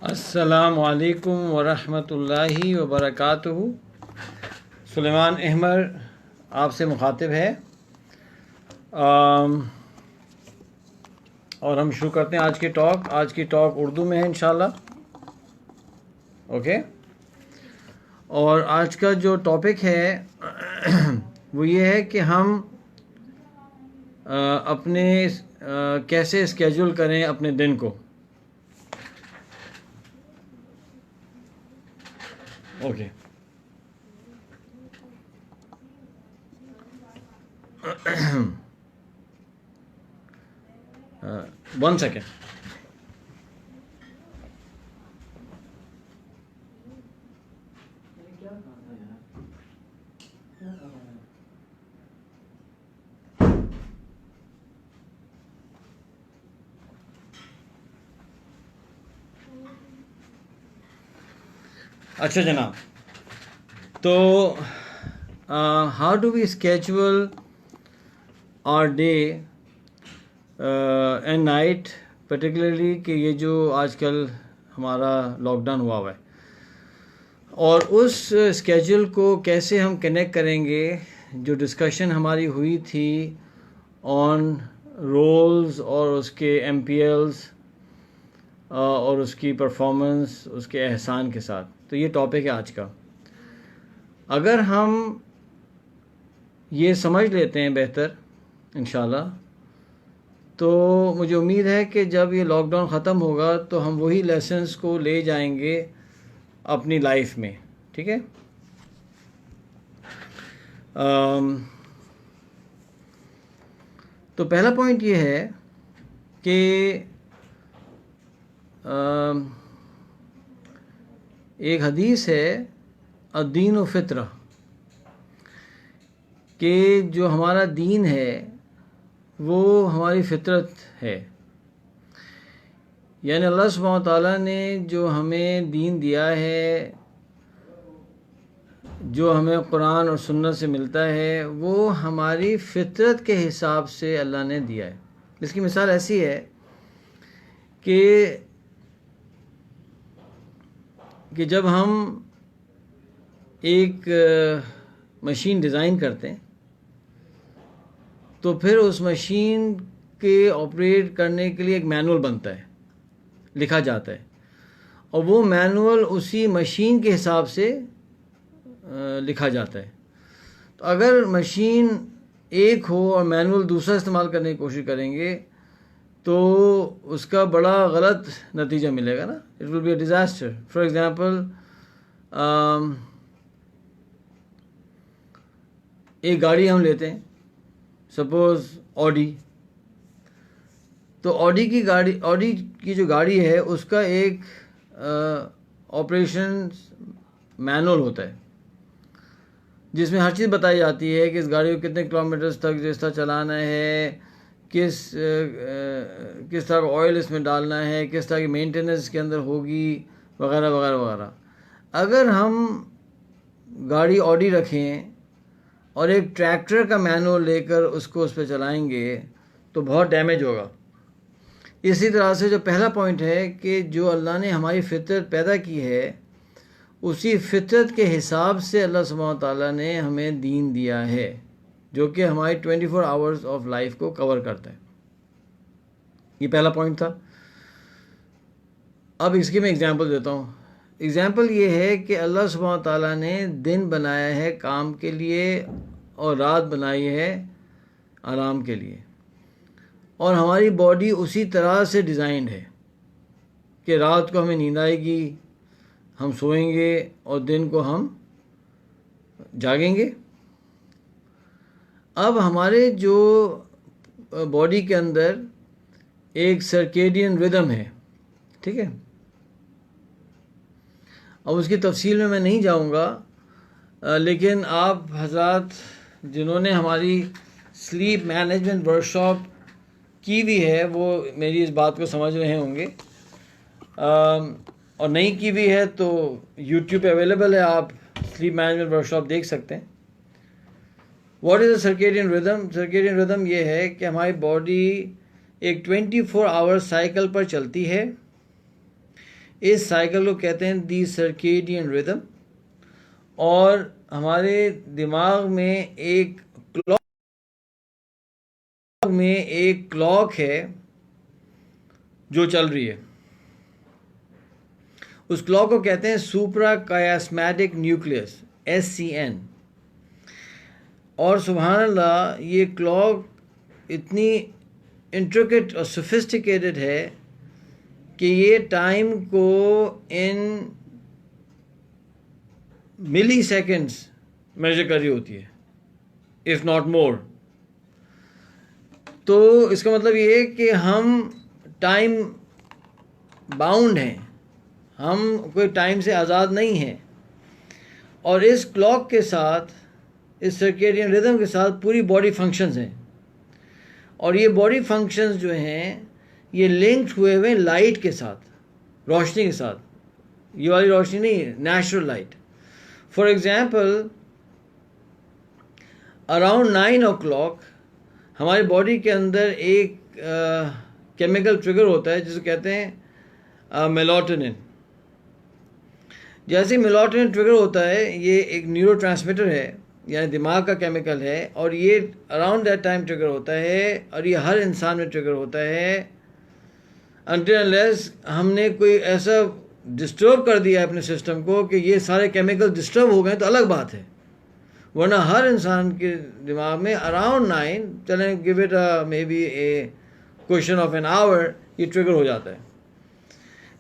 السلام علیکم ورحمۃ اللہ وبرکاتہ۔ سلیمان احمر آپ سے مخاطب ہے، اور ہم شروع کرتے ہیں آج کی ٹاک اردو میں ہے انشاءاللہ۔ اوکے، اور آج کا جو ٹاپک ہے وہ یہ ہے کہ ہم اپنے کیسے اسکیجول کریں اپنے دن کو۔ Okay, 1 second. اچھا جناب، تو how do we schedule our day and night, particularly کہ یہ جو آج کل ہمارا لاک ڈاؤن ہوا ہے، اور اس اسکیجول کو کیسے ہم کنیکٹ کریں گے۔ جو ڈسکشن ہماری ہوئی تھی آن رولز اور اس کے ایم پی ایلز اور اس کی پرفارمنس، اس کے احسان کے ساتھ، تو یہ ٹاپک ہے آج کا۔ اگر ہم یہ سمجھ لیتے ہیں بہتر انشاءاللہ، تو مجھے امید ہے کہ جب یہ لاک ڈاؤن ختم ہوگا تو ہم وہی لیسنس کو لے جائیں گے اپنی لائف میں، ٹھیک ہے۔ تو پہلا پوائنٹ یہ ہے کہ ایک حدیث ہے الدین و فطرہ، کہ جو ہمارا دین ہے وہ ہماری فطرت ہے، یعنی اللہ سبحانہ تعالیٰ نے جو ہمیں دین دیا ہے، جو ہمیں قرآن اور سنت سے ملتا ہے، وہ ہماری فطرت کے حساب سے اللہ نے دیا ہے۔ اس کی مثال ایسی ہے کہ جب ہم ایک مشین ڈیزائن کرتے ہیں تو پھر اس مشین کے آپریٹ کرنے کے لیے ایک مینول بنتا ہے، لکھا جاتا ہے، اور وہ مینول اسی مشین کے حساب سے لکھا جاتا ہے۔ تو اگر مشین ایک ہو اور مینول دوسرا استعمال کرنے کی کوشش کریں گے تو اس کا بڑا غلط نتیجہ ملے گا نا، it will be a disaster. For example, ایک گاڑی ہم لیتے ہیں، سپوز آڈی، تو آڈی کی جو گاڑی ہے اس کا ایک آپریشن مینول ہوتا ہے جس میں ہر چیز بتائی جاتی ہے کہ اس گاڑی کو کتنے کلومیٹرز تک جس طرح چلانا ہے، کس طرح کا آئل اس میں ڈالنا ہے، کس طرح کی مینٹیننس اس کے اندر ہوگی، وغیرہ وغیرہ وغیرہ۔ اگر ہم گاڑی آڈی رکھیں اور ایک ٹریکٹر کا مینول لے کر اس کو اس پہ چلائیں گے تو بہت ڈیمیج ہوگا۔ اسی طرح سے جو پہلا پوائنٹ ہے کہ جو اللہ نے ہماری فطرت پیدا کی ہے، اسی فطرت کے حساب سے اللہ سبحانہ تعالیٰ نے ہمیں دین دیا ہے، جو کہ ہماری 24 آورز آف لائف کو کور کرتا ہے۔ یہ پہلا پوائنٹ تھا۔ اب اس کی میں اگزامپل دیتا ہوں۔ اگزامپل یہ ہے کہ اللہ سبحانہ تعالیٰ نے دن بنایا ہے کام کے لیے اور رات بنائی ہے آرام کے لیے، اور ہماری باڈی اسی طرح سے ڈیزائنڈ ہے کہ رات کو ہمیں نیند آئے گی، ہم سوئیں گے، اور دن کو ہم جاگیں گے۔ اب ہمارے جو باڈی کے اندر ایک سرکیڈین ردم ہے، ٹھیک ہے، اب اس کی تفصیل میں نہیں جاؤں گا، لیکن آپ حضرات جنہوں نے ہماری سلیپ مینجمنٹ ورکشاپ کی بھی ہے وہ میری اس بات کو سمجھ رہے ہوں گے، اور نہیں کی بھی ہے تو یوٹیوب پہ اویلیبل ہے، آپ سلیپ مینجمنٹ ورکشاپ دیکھ سکتے ہیں۔ واٹ از اے سرکیڈین ردم؟ سرکیڈین ردم یہ ہے کہ ہماری باڈی ایک 24 آور سائیکل پر چلتی ہے، اس سائیکل کو کہتے ہیں دی سرکیڈین ردم. اور ہمارے دماغ میں ایک کلاک ہے جو چل رہی ہے. اس کلاک کو کہتے ہیں سوپرا کیاسمیٹک نیوکلیس SCN. اور سبحان اللہ یہ کلاک اتنی انٹریکیٹ اور سوفسٹیکیٹڈ ہے کہ یہ ٹائم کو ان ملی سیکنڈز میجر کر رہی ہوتی ہے اف ناٹ مور. تو اس کا مطلب یہ ہے کہ ہم ٹائم باؤنڈ ہیں, ہم کوئی ٹائم سے آزاد نہیں ہیں. اور اس کلاک کے ساتھ, اس سرکیڈین ردم کے ساتھ پوری باڈی فنکشنز ہیں. اور یہ باڈی فنکشنز جو ہیں یہ لنکڈ ہوئے ہوئے لائٹ کے ساتھ, روشنی کے ساتھ. یہ والی روشنی نہیں, natural light. For example around 9 o'clock ہماری باڈی کے اندر ایک کیمیکل ٹریگر ہوتا ہے جسے کہتے ہیں میلاٹونن. جیسے میلاٹونن ٹریگر ہوتا ہے, یہ ایک نیورو ٹرانسمیٹر ہے, یعنی دماغ کا کیمیکل ہے, اور یہ اراؤنڈ دیٹ ٹائم ٹریگر ہوتا ہے, اور یہ ہر انسان میں ٹریگر ہوتا ہے until unless ہم نے کوئی ایسا ڈسٹرب کر دیا ہے اپنے سسٹم کو کہ یہ سارے کیمیکل ڈسٹرب ہو گئے تو الگ بات ہے. ورنہ ہر انسان کے دماغ میں اراؤنڈ 9, چلیں give it may be a question of an hour, یہ ٹریگر ہو جاتا ہے.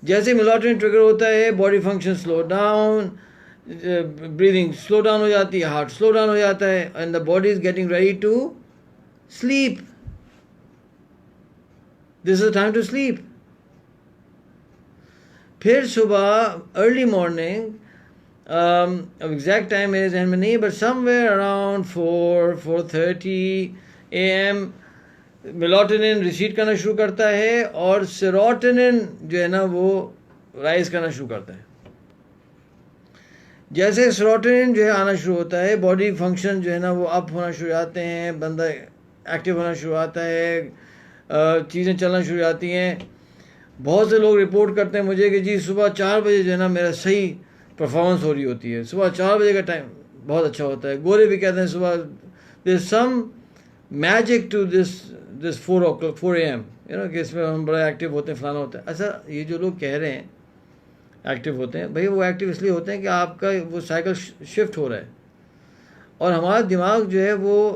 جیسے میلاٹونن ٹریگر ہوتا ہے, body function slow down, breathing slow down ہو جاتی ہے, ہارٹ سلو ڈاؤن ہو جاتا ہے, and the body is getting ready to sleep. This is time to sleep. پھر صبح ارلی مارننگ, اب ایگزیکٹ ٹائم میرے ذہن میں نہیں ہے, but somewhere around 4:30 AM melatonin released کرنا شروع کرتا ہے, اور سیروٹونن جو ہے نا وہ رائز کرنا شروع کرتا ہے. جیسے سیروٹونن جو ہے آنا شروع ہوتا ہے, باڈی فنکشن جو ہے نا وہ اپ ہونا شروع ہوتے ہیں, بندہ ایکٹیو ہونا شروع ہوتا ہے, چیزیں چلنا شروع ہوتی ہیں. بہت سے لوگ رپورٹ کرتے ہیں مجھے کہ جی صبح 4 بجے جو ہے نا میرا صحیح پرفارمنس ہو رہی ہوتی ہے, صبح 4 بجے کا ٹائم بہت اچھا ہوتا ہے. گورے بھی کہتے ہیں صبح دیر از سم میجک ٹو دس 4 AM, کہ اس میں ہم بڑا ایکٹیو ہوتے ہیں, فلانا ہوتا ہے. اچھا, یہ جو لوگ کہہ رہے ہیں ایکٹیو ہوتے ہیں, بھائی وہ ایکٹیو اس لیے ہوتے ہیں کہ آپ کا وہ سائیکل شفٹ ہو رہا ہے, اور ہمارا دماغ جو ہے وہ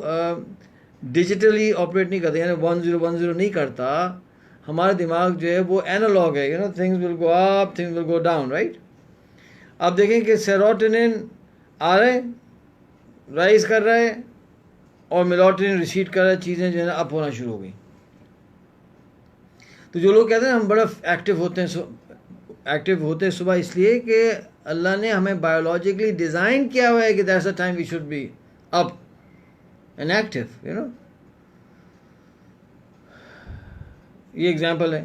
ڈیجیٹلی آپریٹ نہیں کرتا, یعنی 1010 نہیں کرتا. ہمارا دماغ جو ہے وہ اینالاگ ہے, things will go up, things will go down, right. آپ دیکھیں کہ سیروٹونن آ رہا ہے, رائز کر رہا ہے, اور میلاٹونن ریسیڈ کر رہا ہے, چیزیں جو ہے نا اپ ہونا شروع ہو گئی. تو جو لوگ کہتے ہیں ہم بڑا ایکٹیو ہوتے ہیں صبح, اس لیے کہ اللہ نے ہمیں بایولوجیکلی ڈیزائن کیا ہوا ہے کہ that's a time we should be up and active. یہ ایگزامپل ہے.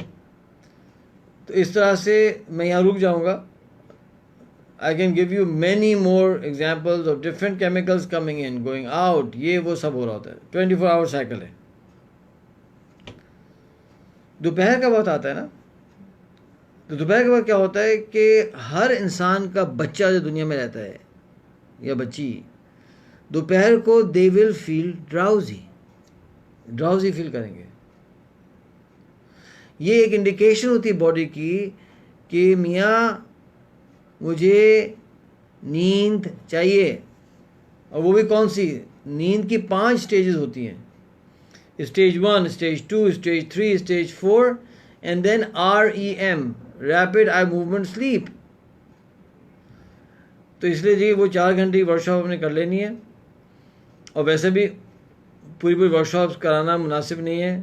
تو اس طرح سے میں یہاں رک جاؤں گا. I can give you many more examples of different chemicals coming in, going out. یہ وہ سب ہو رہا ہوتا ہے. 24 hour cycle ہے. دوپہر کا وقت آتا ہے نا, تو دوپہر کے وقت کیا ہوتا ہے کہ ہر انسان کا بچہ جو دنیا میں رہتا ہے یا بچی, دوپہر کو they will feel drowsy فیل کریں گے. یہ ایک انڈیکیشن ہوتی ہے باڈی کی کہ میاں مجھے نیند چاہیے. اور وہ بھی کون سی نیند کی 5 سٹیجز ہوتی ہیں, stage 1, stage 2, stage 3, stage 4, and then REM, rapid eye movement sleep. تو اس لیے جی وہ 4 گھنٹے کی ورک شاپ ہم نے کر لینی ہے. اور ویسے بھی پوری ورک شاپس کرانا مناسب نہیں ہے.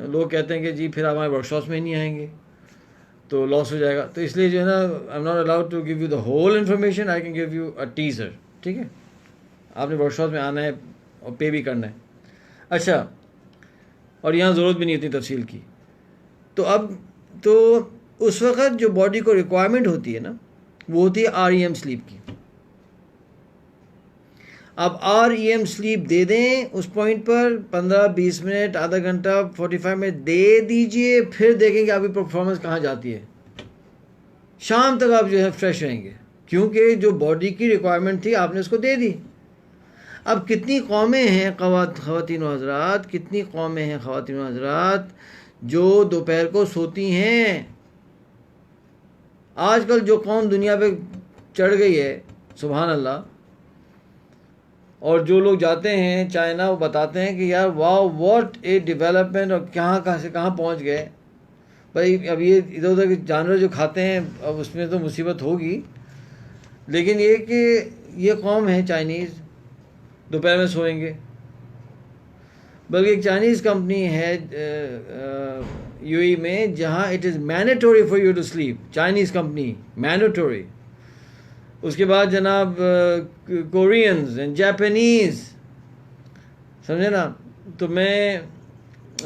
لوگ کہتے ہیں کہ جی پھر آپ ہمارے ورک شاپس میں ہی نہیں آئیں گے تو لاس ہو جائے گا. تو اس لیے جو ہے نا I am not allowed to give you the whole information, I can give you a teaser. ٹھیک ہے, آپ نے ورک شاپ میں آنا ہے اور پے بھی کرنا ہے. اچھا, اور یہاں ضرورت بھی نہیں اتنی تفصیل کی. تو اس وقت جو باڈی کو ریکوائرمنٹ ہوتی ہے نا, وہ ہوتی ہے REM سلیپ کی. آپ REM سلیپ دے دیں اس پوائنٹ پر 15-20 منٹ, آدھا گھنٹہ, 45 منٹ دے دیجئے, پھر دیکھیں کہ آپ کی پرفارمنس کہاں جاتی ہے. شام تک آپ جو ہے فریش رہیں گے، کیونکہ جو باڈی کی ریکوائرمنٹ تھی آپ نے اس کو دے دی۔ اب کتنی قومیں ہیں خواتین و حضرات، کتنی قومیں ہیں خواتین و حضرات جو دوپہر کو سوتی ہیں۔ آج کل جو قوم دنیا پہ چڑھ گئی ہے، سبحان اللہ، اور جو لوگ جاتے ہیں چائنا وہ بتاتے ہیں کہ یار واو واٹ اے ڈیولپمنٹ، اور کہاں سے کہاں پہنچ گئے بھائی۔ اب یہ ادھر ادھر کے جانور جو کھاتے ہیں اب اس میں تو مصیبت ہوگی، لیکن یہ کہ یہ قوم ہے چائنیز، دوپہر میں سوئیں گے۔ بلکہ ایک چائنیز کمپنی ہے یو ای میں جہاں it is mandatory for you to sleep, Chinese company, mandatory. اس کے بعد جناب کورینز اینڈ جاپنیز، سمجھے نا، تو میں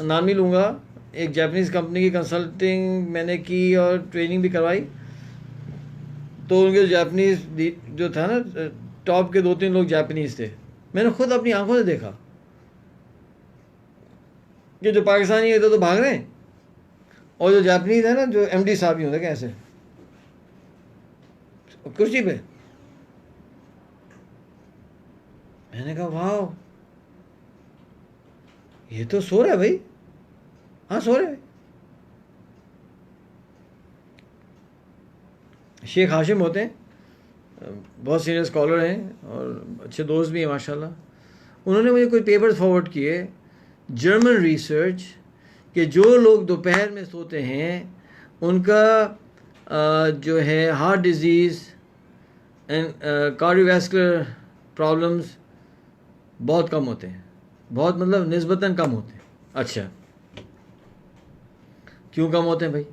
نام ہی لوں گا، ایک جاپنیز کمپنی کی کنسلٹنگ میں نے کی اور ٹریننگ بھی کروائی، تو ان کے جاپنیز جو تھا نا، ٹاپ کے 2-3 لوگ جاپنیز تھے۔ میں نے خود اپنی آنکھوں سے دیکھا کہ جو پاکستانی ہے تو بھاگ رہے ہیں، اور جو جاپنیز ہے نا، جو ایم ڈی صاحب ہی ہوتے کیسے کرسی پہ۔ میں نے کہا واو، یہ تو سو رہا ہے بھائی، ہاں سو رہے۔ شیخ ہاشم ہوتے ہیں، بہت سینئر اسکالر ہیں اور اچھے دوست بھی ہیں ماشاءاللہ۔ انہوں نے مجھے کوئی پیپرز فارورڈ کیے، جرمن ریسرچ، کہ جو لوگ دوپہر میں سوتے ہیں ان کا جو ہے heart disease and cardio vascular problems بہت کم ہوتے ہیں، بہت مطلب نسبتاً کم ہوتے ہیں۔ اچھا کیوں کم ہوتے ہیں بھائی؟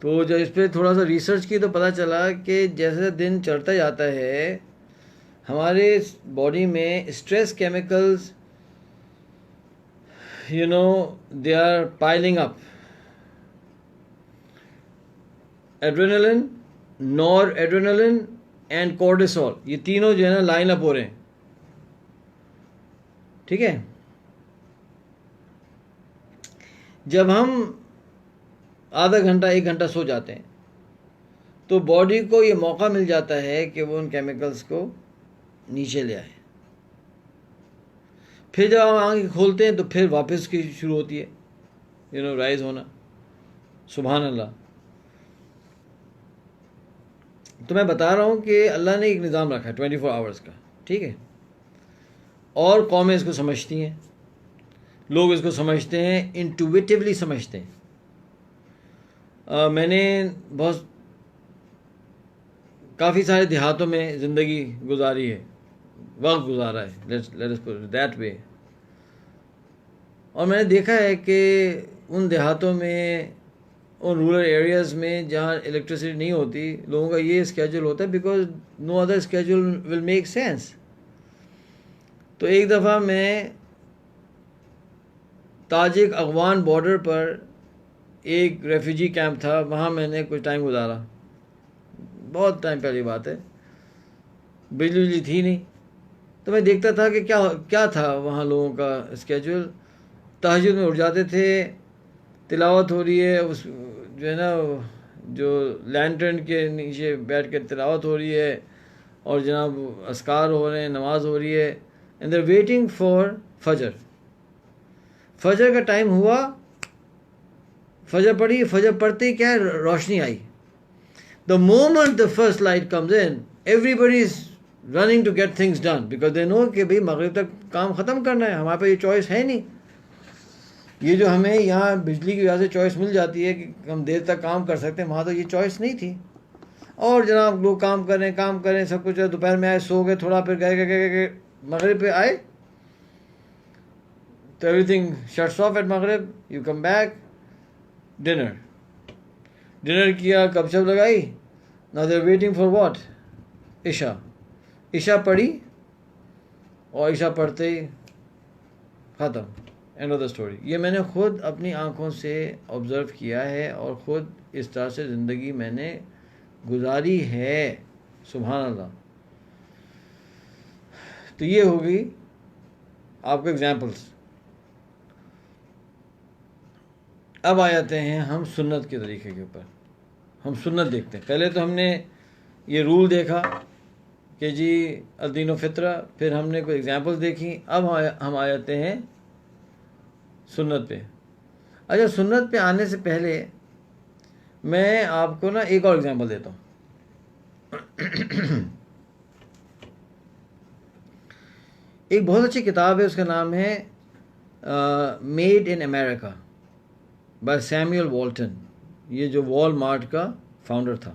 تو جب اس پہ تھوڑا سا ریسرچ کی تو پتہ چلا کہ جیسے دن چڑھتا جاتا ہے ہمارے باڈی میں stress chemicals they are piling up. Adrenaline, noradrenaline and cortisol, یہ تینوں جو ہے نا لائن اپ ہو رہے ہیں، ٹھیک ہے۔ جب ہم آدھا گھنٹہ 1 گھنٹہ سو جاتے ہیں تو باڈی کو یہ موقع مل جاتا ہے کہ وہ ان کیمیکلز کو نیچے لے آئے۔ پھر جب ہم آنکھ کھولتے ہیں تو پھر واپس کی شروع ہوتی ہے رائز ہونا، سبحان اللہ۔ تو میں بتا رہا ہوں کہ اللہ نے ایک نظام رکھا ہے 24 آورس کا، ٹھیک ہے، اور قومیں اس کو سمجھتی ہیں، لوگ اس کو سمجھتے ہیں، انٹویٹیولی سمجھتے ہیں۔ میں نے کافی سارے دیہاتوں میں زندگی گزاری ہے، وقت گزارا ہے، let us put it that way, اور میں نے دیکھا ہے کہ ان دیہاتوں میں، ان رورل ایریاز میں جہاں الیکٹریسٹی نہیں ہوتی، لوگوں کا یہ اسکیجول ہوتا ہے because no other schedule will make sense. تو ایک دفعہ میں تاجک افغان بارڈر پر ایک ریفیوجی کیمپ تھا، وہاں میں نے کچھ ٹائم گزارا، بہت ٹائم پہلی بات ہے، بجلی تھی نہیں، تو میں دیکھتا تھا کہ کیا تھا وہاں لوگوں کا اسکیجول۔ تہجد میں اٹھ جاتے تھے، تلاوت ہو رہی ہے، اس جو ہے نا جو لینٹرن کے نیچے بیٹھ کے تلاوت ہو رہی ہے، اور جناب اذکار ہو رہے ہیں، نماز ہو رہی ہے، اینڈ دیر ویٹنگ فار فجر۔ فجر کا ٹائم ہوا، فجر پڑھی، فجر پڑھتے ہی کیا روشنی آئی۔ The moment the first light comes in, everybody is running to get things done because they know کہ بھائی مغرب تک کام ختم کرنا ہے، ہمارے پاس یہ چوائس ہے نہیں۔ یہ جو ہمیں یہاں بجلی کی وجہ سے چوائس مل جاتی ہے کہ ہم دیر تک کام کر سکتے ہیں، وہاں تو یہ چوائس نہیں تھی۔ اور جناب لوگ کام کریں سب کچھ، دوپہر میں آئے، سو گئے تھوڑا، پھر گئے مغرب پہ آئے تو everything shuts off at مغرب، یو کم بیک، ڈنر کیا، گپ شپ لگائی، نا دے ویٹنگ فار واٹ، عشاء پڑھی، اور عشاء پڑھتے ہی ختم، اینڈ آف دا اسٹوری۔ یہ میں نے خود اپنی آنکھوں سے آبزرو کیا ہے اور خود اس طرح سے زندگی میں نے گزاری ہے، سبحان اللہ۔ تو یہ ہوگی آپ کو ایگزامپلس۔ اب آ جاتے ہیں ہم سنت کے طریقے کے اوپر. ہم سنت دیکھتے ہیں. پہلے تو ہم نے یہ رول دیکھا کہ جی الدین و فطرہ، پھر ہم نے کوئی ایگزامپل دیکھی. اب ہم آ جاتے ہیں سنت پہ. اچھا، سنت پہ آنے سے پہلے میں آپ کو نا ایک اور ایگزامپل دیتا ہوں. ایک بہت اچھی کتاب ہے، اس کا نام ہے made in America by Samuel Walton. یہ جو وال مارٹ کا فاؤنڈر تھا.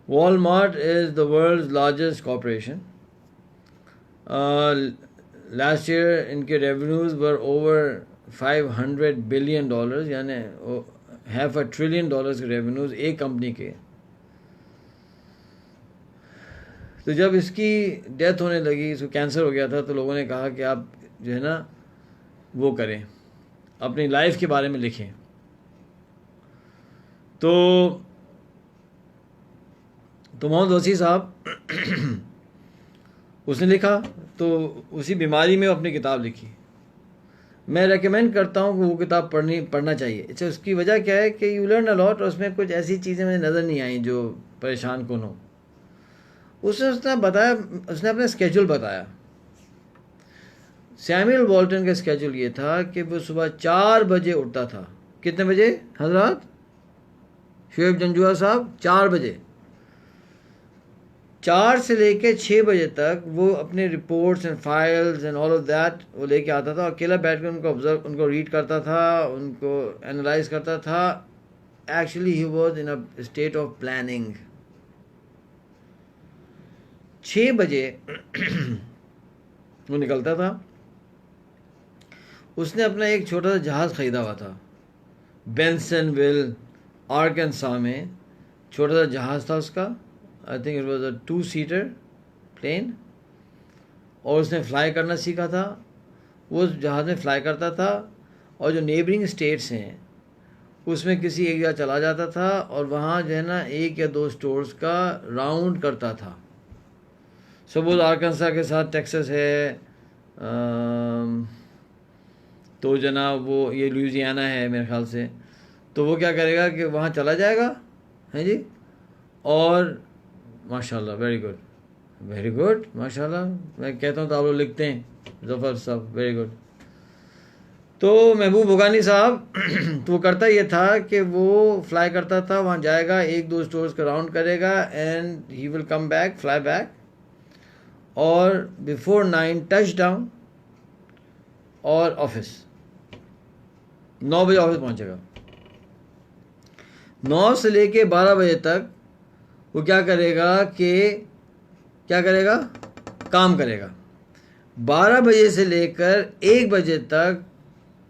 Walmart is the world's largest corporation. Last year ان کے ریونیوز ور اوور $500 بلین، یعنی $500 بلین کے ریونیوز ایک کمپنی کے. تو جب اس کی ڈیتھ ہونے لگی، اس کو کینسر ہو گیا تھا، تو لوگوں نے کہا کہ آپ جو ہے نا وہ کریں، اپنی لائف کے بارے میں لکھیں. تو محمد وسیع صاحب اس نے لکھا، تو اسی بیماری میں اپنی کتاب لکھی. میں ریکمینڈ کرتا ہوں کہ وہ کتاب پڑھنا چاہیے. اچھا، اس کی وجہ کیا ہے کہ یو لرن اے لاٹ، اور اس میں کچھ ایسی چیزیں مجھے نظر نہیں آئیں جو پریشان کن ہوں. اس نے بتایا، اس نے اپنا اسکیجول بتایا. سیموئل والٹن کا اسکیجول یہ تھا کہ وہ صبح 4 بجے اٹھتا تھا. کتنے بجے حضرات؟ شعیب جنجوعہ صاحب 4 بجے. 4 سے لے کے 6 بجے تک وہ اپنے reports and files and all of that وہ لے کے آتا تھا. اکیلا بیٹھ کے ان کو آبزرو، ان کو ریڈ کرتا تھا، ان کو اینالائز کرتا تھا. Actually he was in a state of planning. 6 بجے وہ نکلتا تھا. اس نے اپنا ایک چھوٹا سا جہاز خریدا ہوا تھا، بینسن ویل آرکنسا میں. چھوٹا سا جہاز تھا اس کا، I think it was a 2-سیٹر پلین. اور اس نے فلائی کرنا سیکھا تھا. وہ اس جہاز میں فلائی کرتا تھا، اور جو نیبرنگ اسٹیٹس ہیں اس میں کسی ایک جگہ چلا جاتا تھا، اور وہاں جو ہے نا 1 یا 2 اسٹورز کا راؤنڈ کرتا تھا. سپوز آرکنسا کے ساتھ ٹیکسس ہے، تو جناب وہ یہ لوئزیانا ہے میرے خیال سے. تو وہ کیا کرے گا کہ وہاں چلا جائے گا، ہیں جی. اور ماشاء اللہ، ویری گڈ ویری گڈ، ماشاء اللہ. میں کہتا ہوں تو آپ لوگ لکھتے ہیں، ظفر صاحب ویری گڈ. تو محبوب بھگانی صاحب تو وہ کرتا یہ تھا کہ وہ فلائی کرتا تھا، وہاں جائے گا، 1-2 اسٹورز کا راؤنڈ کرے گا، and he will come back, fly back. اور بیفور 9 ٹچ ڈاؤن، اور آفس 9 بجے آفس پہنچے گا. 9 سے لے کے 12 بجے تک وہ کیا کرے گا کہ کام کرے گا. 12 بجے سے لے کر 1 بجے تک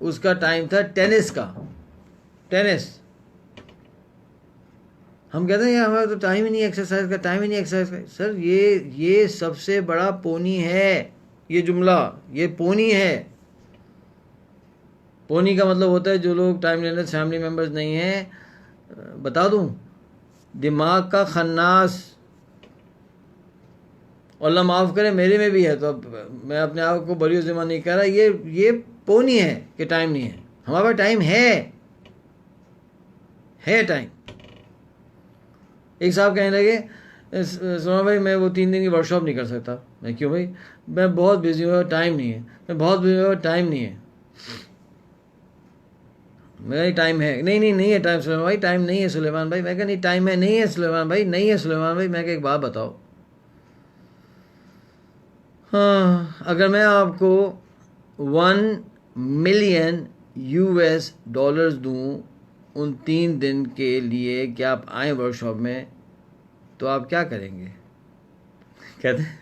اس کا ٹائم تھا ٹینس کا. ٹینس ہم کہتے ہیں ہمارا تو ٹائم ہی نہیں ایکسرسائز کا، ٹائم ہی نہیں ایکسرسائز کا. سر یہ سب سے بڑا پونی ہے. یہ جملہ یہ پونی ہے. پونی کا مطلب ہوتا ہے جو لوگ ٹائم لیس فیملی ممبرز نہیں ہیں. بتا دوں، دماغ کا خناس. اللہ معاف کرے میرے میں بھی ہے، تو اب میں اپنے آپ کو بری ذمہ نہیں کہہ رہا. یہ پونی ہے کہ ٹائم نہیں ہے. ہمارے پاس ٹائم ہے ٹائم. ایک صاحب کہنے لگے سونا بھائی میں وہ 3 دن کی ورک شاپ نہیں کر سکتا. میں کیوں بھائی؟ میں بہت بزی ہوا، ٹائم نہیں ہے. میں بہت بزی ہوا، ٹائم نہیں ہے. میرا ہی ٹائم ہے. نہیں ہے ٹائم سلیمان بھائی، ٹائم نہیں ہے سلیمان بھائی. میں کہا نہیں ٹائم ہے، نہیں ہے سلیمان بھائی، نہیں ہے سلیمان بھائی. میں کہ ایک بات بتاؤ، ہاں اگر میں آپ کو $1 ملین دوں ان 3 دن کے لیے کہ آپ آئیں ورک شاپ میں، تو آپ کیا کریں گے؟ کہتے ہیں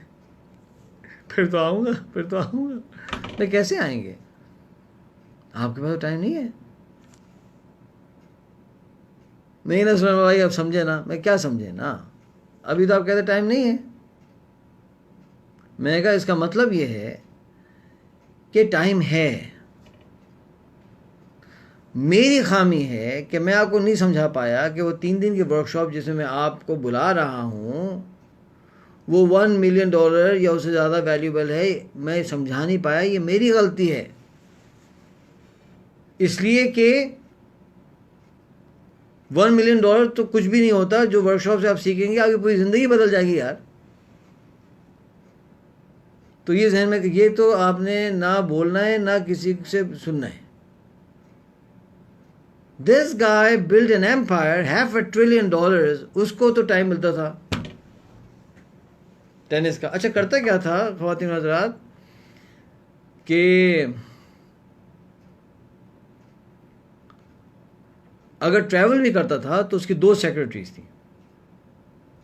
پھر تو آؤں گا. نہیں، کیسے آئیں گے؟ آپ کے پاس ٹائم نہیں ہے. نہیں نا سلیمان بھائی، آپ سمجھے نا. میں کیا سمجھے نا؟ ابھی تو آپ کہتے ٹائم نہیں ہے. میں نے کہا اس کا مطلب یہ ہے کہ ٹائم ہے. میری خامی ہے کہ میں آپ کو نہیں سمجھا پایا کہ وہ 3 دن کی ورک شاپ جس میں میں آپ کو بلا رہا ہوں وہ $1 ملین یا اس سے زیادہ ویلیوبل ہے. میں سمجھا نہیں پایا، یہ میری غلطی ہے. اس لیے کہ $1 ملین تو کچھ بھی نہیں ہوتا. جو ورک شاپ سے آپ سیکھیں گے آپ کی پوری زندگی بدل جائے گی یار. تو یہ ذہن میں کہ یہ تو آپ نے نہ بولنا ہے نہ کسی سے سننا ہے. دس گائے بلڈ این ایمپائر $500 billion. اس کو تو ٹائم ملتا تھا ٹینس کا. اچھا کرتا کیا تھا خواتین حضرات کہ اگر ٹریول بھی کرتا تھا تو اس کی 2 سیکرٹریز تھیں.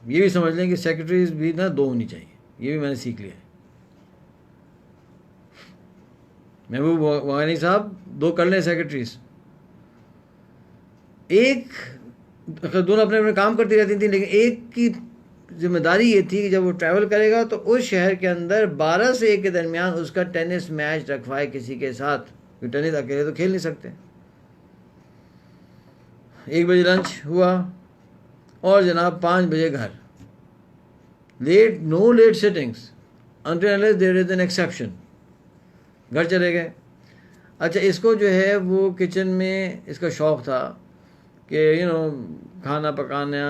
یہ بھی سمجھ لیں کہ سیکرٹریز بھی نا 2 ہونی چاہیے. یہ بھی میں نے سیکھ لیا ہے. محبوب وغانی صاحب 2 کر لیں سیکرٹریز. ایک دونوں اپنے اپنے کام کرتی رہتی تھیں لیکن ایک کی ذمہ داری یہ تھی کہ جب وہ ٹریول کرے گا تو اس شہر کے اندر 12 سے 1 کے درمیان اس کا ٹینس میچ رکھوائے کسی کے ساتھ. ٹینس اکیلے تو کھیل نہیں سکتے. 1 بجے لنچ ہوا اور جناب 5 بجے گھر. No late sittings until unless there is an exception. گھر چلے گئے. اچھا اس کو جو ہے وہ کچن میں اس کا شوق تھا کہ کھانا پکانا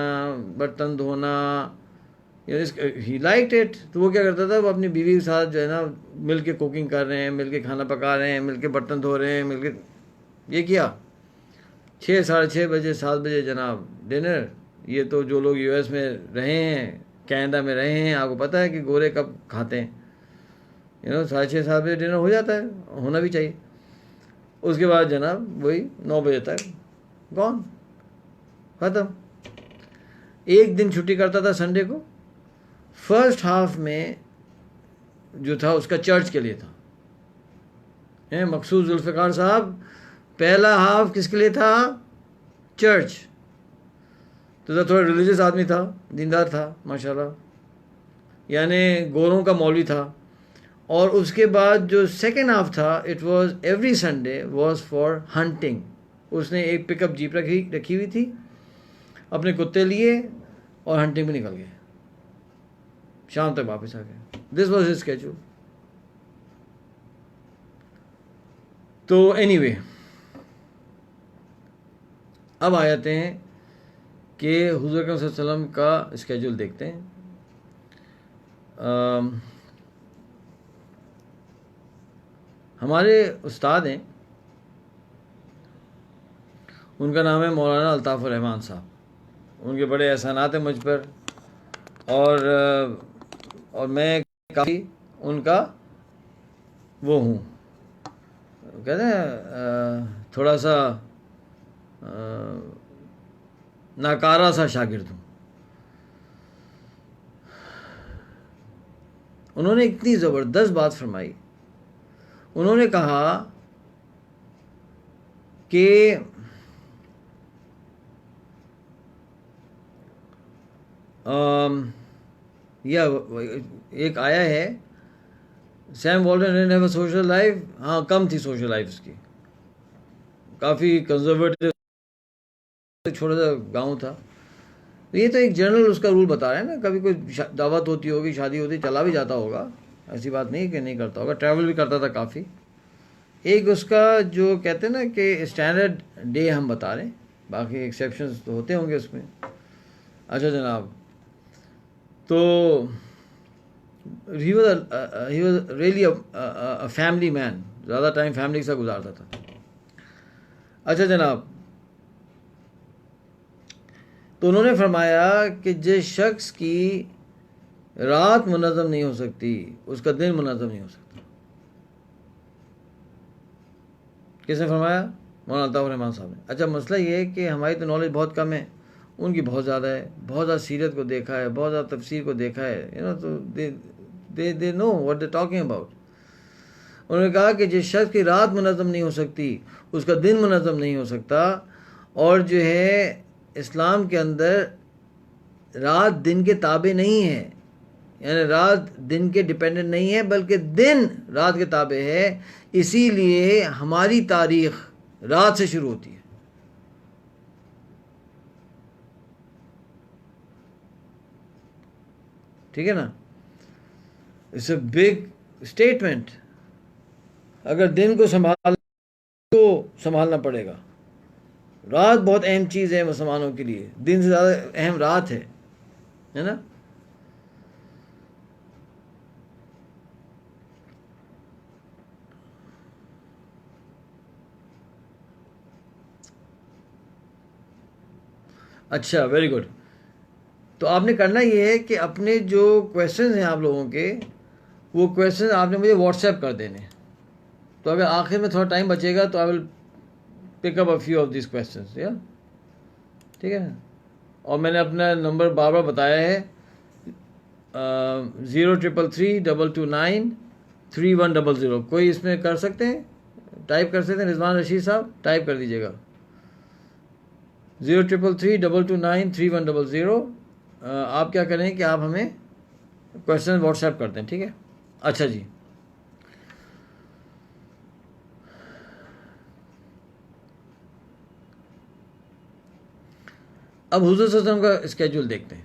برتن دھونا. ہی لائکڈ اٹ. تو وہ کیا کرتا تھا وہ اپنی بیوی کے ساتھ جو ہے نا مل کے کوکنگ کر رہے ہیں, مل کے کھانا پکا رہے ہیں, مل کے برتن دھو رہے ہیں, مل کے یہ کیا. 6 ساڑھے 6 بجے 7 بجے جناب ڈنر. یہ تو جو لوگ US میں رہے ہیں کینیڈا میں رہے ہیں آپ کو پتہ ہے کہ گورے کب کھاتے ہیں. 6:30 7 بجے ڈنر ہو جاتا ہے, ہونا بھی چاہیے. اس کے بعد جناب وہی 9 بجے تک گون ختم. ایک دن چھٹی کرتا تھا سنڈے کو. فرسٹ ہاف میں جو تھا اس کا چرچ کے لیے تھا. مقصود ذوالفقار صاحب پہلا ہاف کس کے لیے تھا؟ چرچ. تو تھوڑا ریلیجیس آدمی تھا, دیندار تھا ماشاءاللہ, یعنی گوروں کا مولوی تھا. اور اس کے بعد جو سیکنڈ ہاف تھا it was every Sunday was for hunting. اس نے ایک پک اپ جیپ رکھی ہوئی تھی, اپنے کتے لیے اور ہنٹنگ میں نکل گئے. شام تک واپس آ گئے. This was his schedule. تو اینی وے اب آ جاتے ہیں کہ حضور اکرم صلی اللہ علیہ وسلم کا اسکیجول دیکھتے ہیں. ہمارے استاد ہیں, ان کا نام ہے مولانا الطاف الرحمان صاحب. ان کے بڑے احسانات ہیں مجھ پر, اور میں کافی ان کا وہ ہوں, کہتے ہیں تھوڑا سا ناکارہ سا شاگرد ہوں. انہوں نے اتنی زبردست بات فرمائی. انہوں نے کہا کہ ایک آیا ہے same Walton didn't have a social life. ہاں کم تھی سوشل لائف اس کی, کافی کنزرویٹو, چھوٹا سا گاؤں تھا. یہ تو ایک جنرل اس کا رول بتا رہے ہیں نا. کبھی کوئی دعوت ہوتی ہوگی, شادی ہوتی, چلا بھی جاتا ہوگا, ایسی بات نہیں کہ نہیں کرتا ہوگا. ٹریول بھی کرتا تھا کافی. ایک اس کا جو کہتے ہیں نا کہ اسٹینڈرڈ ڈے ہم بتا رہے ہیں, باقی ایکسیپشنز تو ہوتے ہوں گے اس میں. اچھا جناب, تو he was really a family man. زیادہ ٹائم فیملی کے ساتھ گزارتا تھا. اچھا جناب, تو انہوں نے فرمایا کہ جس شخص کی رات منظم نہیں ہو سکتی اس کا دن منظم نہیں ہو سکتا. کس نے فرمایا؟ مولانا الطاف الرحمان صاحب نے. اچھا مسئلہ یہ ہے کہ ہماری تو نالج بہت کم ہے, ان کی بہت زیادہ ہے. بہت زیادہ سیرت کو دیکھا ہے, بہت زیادہ تفسیر کو دیکھا ہے, تو they know what they're talking about. انہوں نے کہا کہ جس شخص کی رات منظم نہیں ہو سکتی اس کا دن منظم نہیں ہو سکتا. اور جو ہے اسلام کے اندر رات دن کے تابع نہیں ہے, یعنی رات دن کے ڈیپینڈنٹ نہیں ہے بلکہ دن رات کے تابع ہے. اسی لیے ہماری تاریخ رات سے شروع ہوتی ہے. ٹھیک ہے نا. It's a big statement. اگر دن کو سنبھال تو سنبھالنا پڑے گا. رات بہت اہم چیز ہے مسلمانوں کے لیے, دن سے زیادہ اہم رات ہے نا. اچھا, ویری گڈ. تو آپ نے کرنا یہ ہے کہ اپنے جو کویشچنز ہیں آپ لوگوں کے, وہ کویشچن آپ نے مجھے واٹس ایپ کر دینے. تو اگر آخر میں تھوڑا ٹائم بچے گا تو I will pick up a few of these questions. یا ٹھیک ہے. اور میں نے اپنا نمبر بار بار بتایا ہے, 03332933100. کوئی اس میں کر سکتے ہیں, ٹائپ کر سکتے ہیں؟ رضوان رشید صاحب ٹائپ کر دیجیے گا 03332933100. آپ کیا کریں کہ آپ ہمیں کویشچن واٹس ایپ کر دیں. ٹھیک ہے. اچھا جی, اب حضور صلی اللہ علیہ وسلم کا اسکیجول دیکھتے ہیں.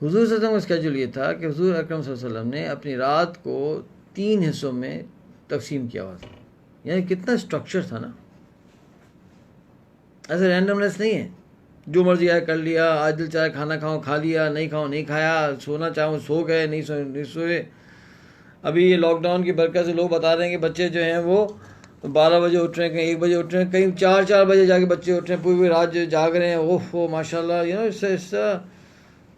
حضور صلی اللہ علیہ وسلم کا اسکیجول یہ تھا کہ حضور اکرم صلی اللہ علیہ وسلم نے اپنی رات کو 3 حصوں میں تقسیم کیا ہوا تھا. یعنی کتنا اسٹرکچر تھا نا, ایسے رینڈمنیس نہیں ہے, جو مرضی آیا کر لیا. آج دل چاہے کھانا کھاؤ کھا لیا, نہیں کھاؤ نہیں کھایا, سونا چاہوں سو گئے, نہیں سوئے. ابھی یہ لاک ڈاؤن کی برکت سے لوگ بتا رہے ہیں کہ بچے جو ہیں وہ 12 بجے اٹھ رہے ہیں, کہیں 1 بجے اٹھ رہے ہیں, کہیں 4 بجے جا کے بچے اٹھ رہے ہیں, پوری رات جو جاگ رہے ہیں. اوہ ہو ماشاء اللہ,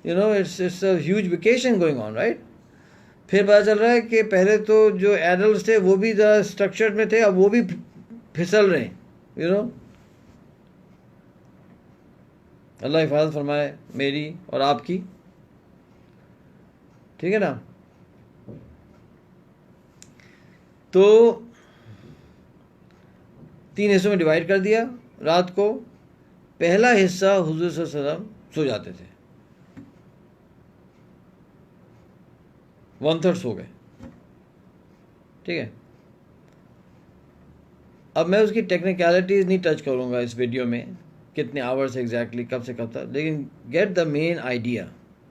it's a huge vacation going on, right? پھر پتا چل رہا ہے کہ پہلے تو جو ایڈلٹس تھے وہ بھی اسٹرکچر میں تھے, اب وہ بھی پھسل رہے ہیں. اللہ حفاظت فرمائے میری اور آپ کی. ٹھیک ہے نا. تو 3 حصوں میں ڈیوائڈ کر دیا رات کو. پہلا حصہ حضور صلی اللہ علیہ وسلم سو جاتے تھے, 1/3 سو گئے. ٹھیک ہے. اب میں اس کی ٹیکنیکلٹیز نہیں ٹچ کروں گا اس ویڈیو میں, کتنے آورس ایگزیکٹلی کب سے کب تک, لیکن گیٹ دا مین آئیڈیا.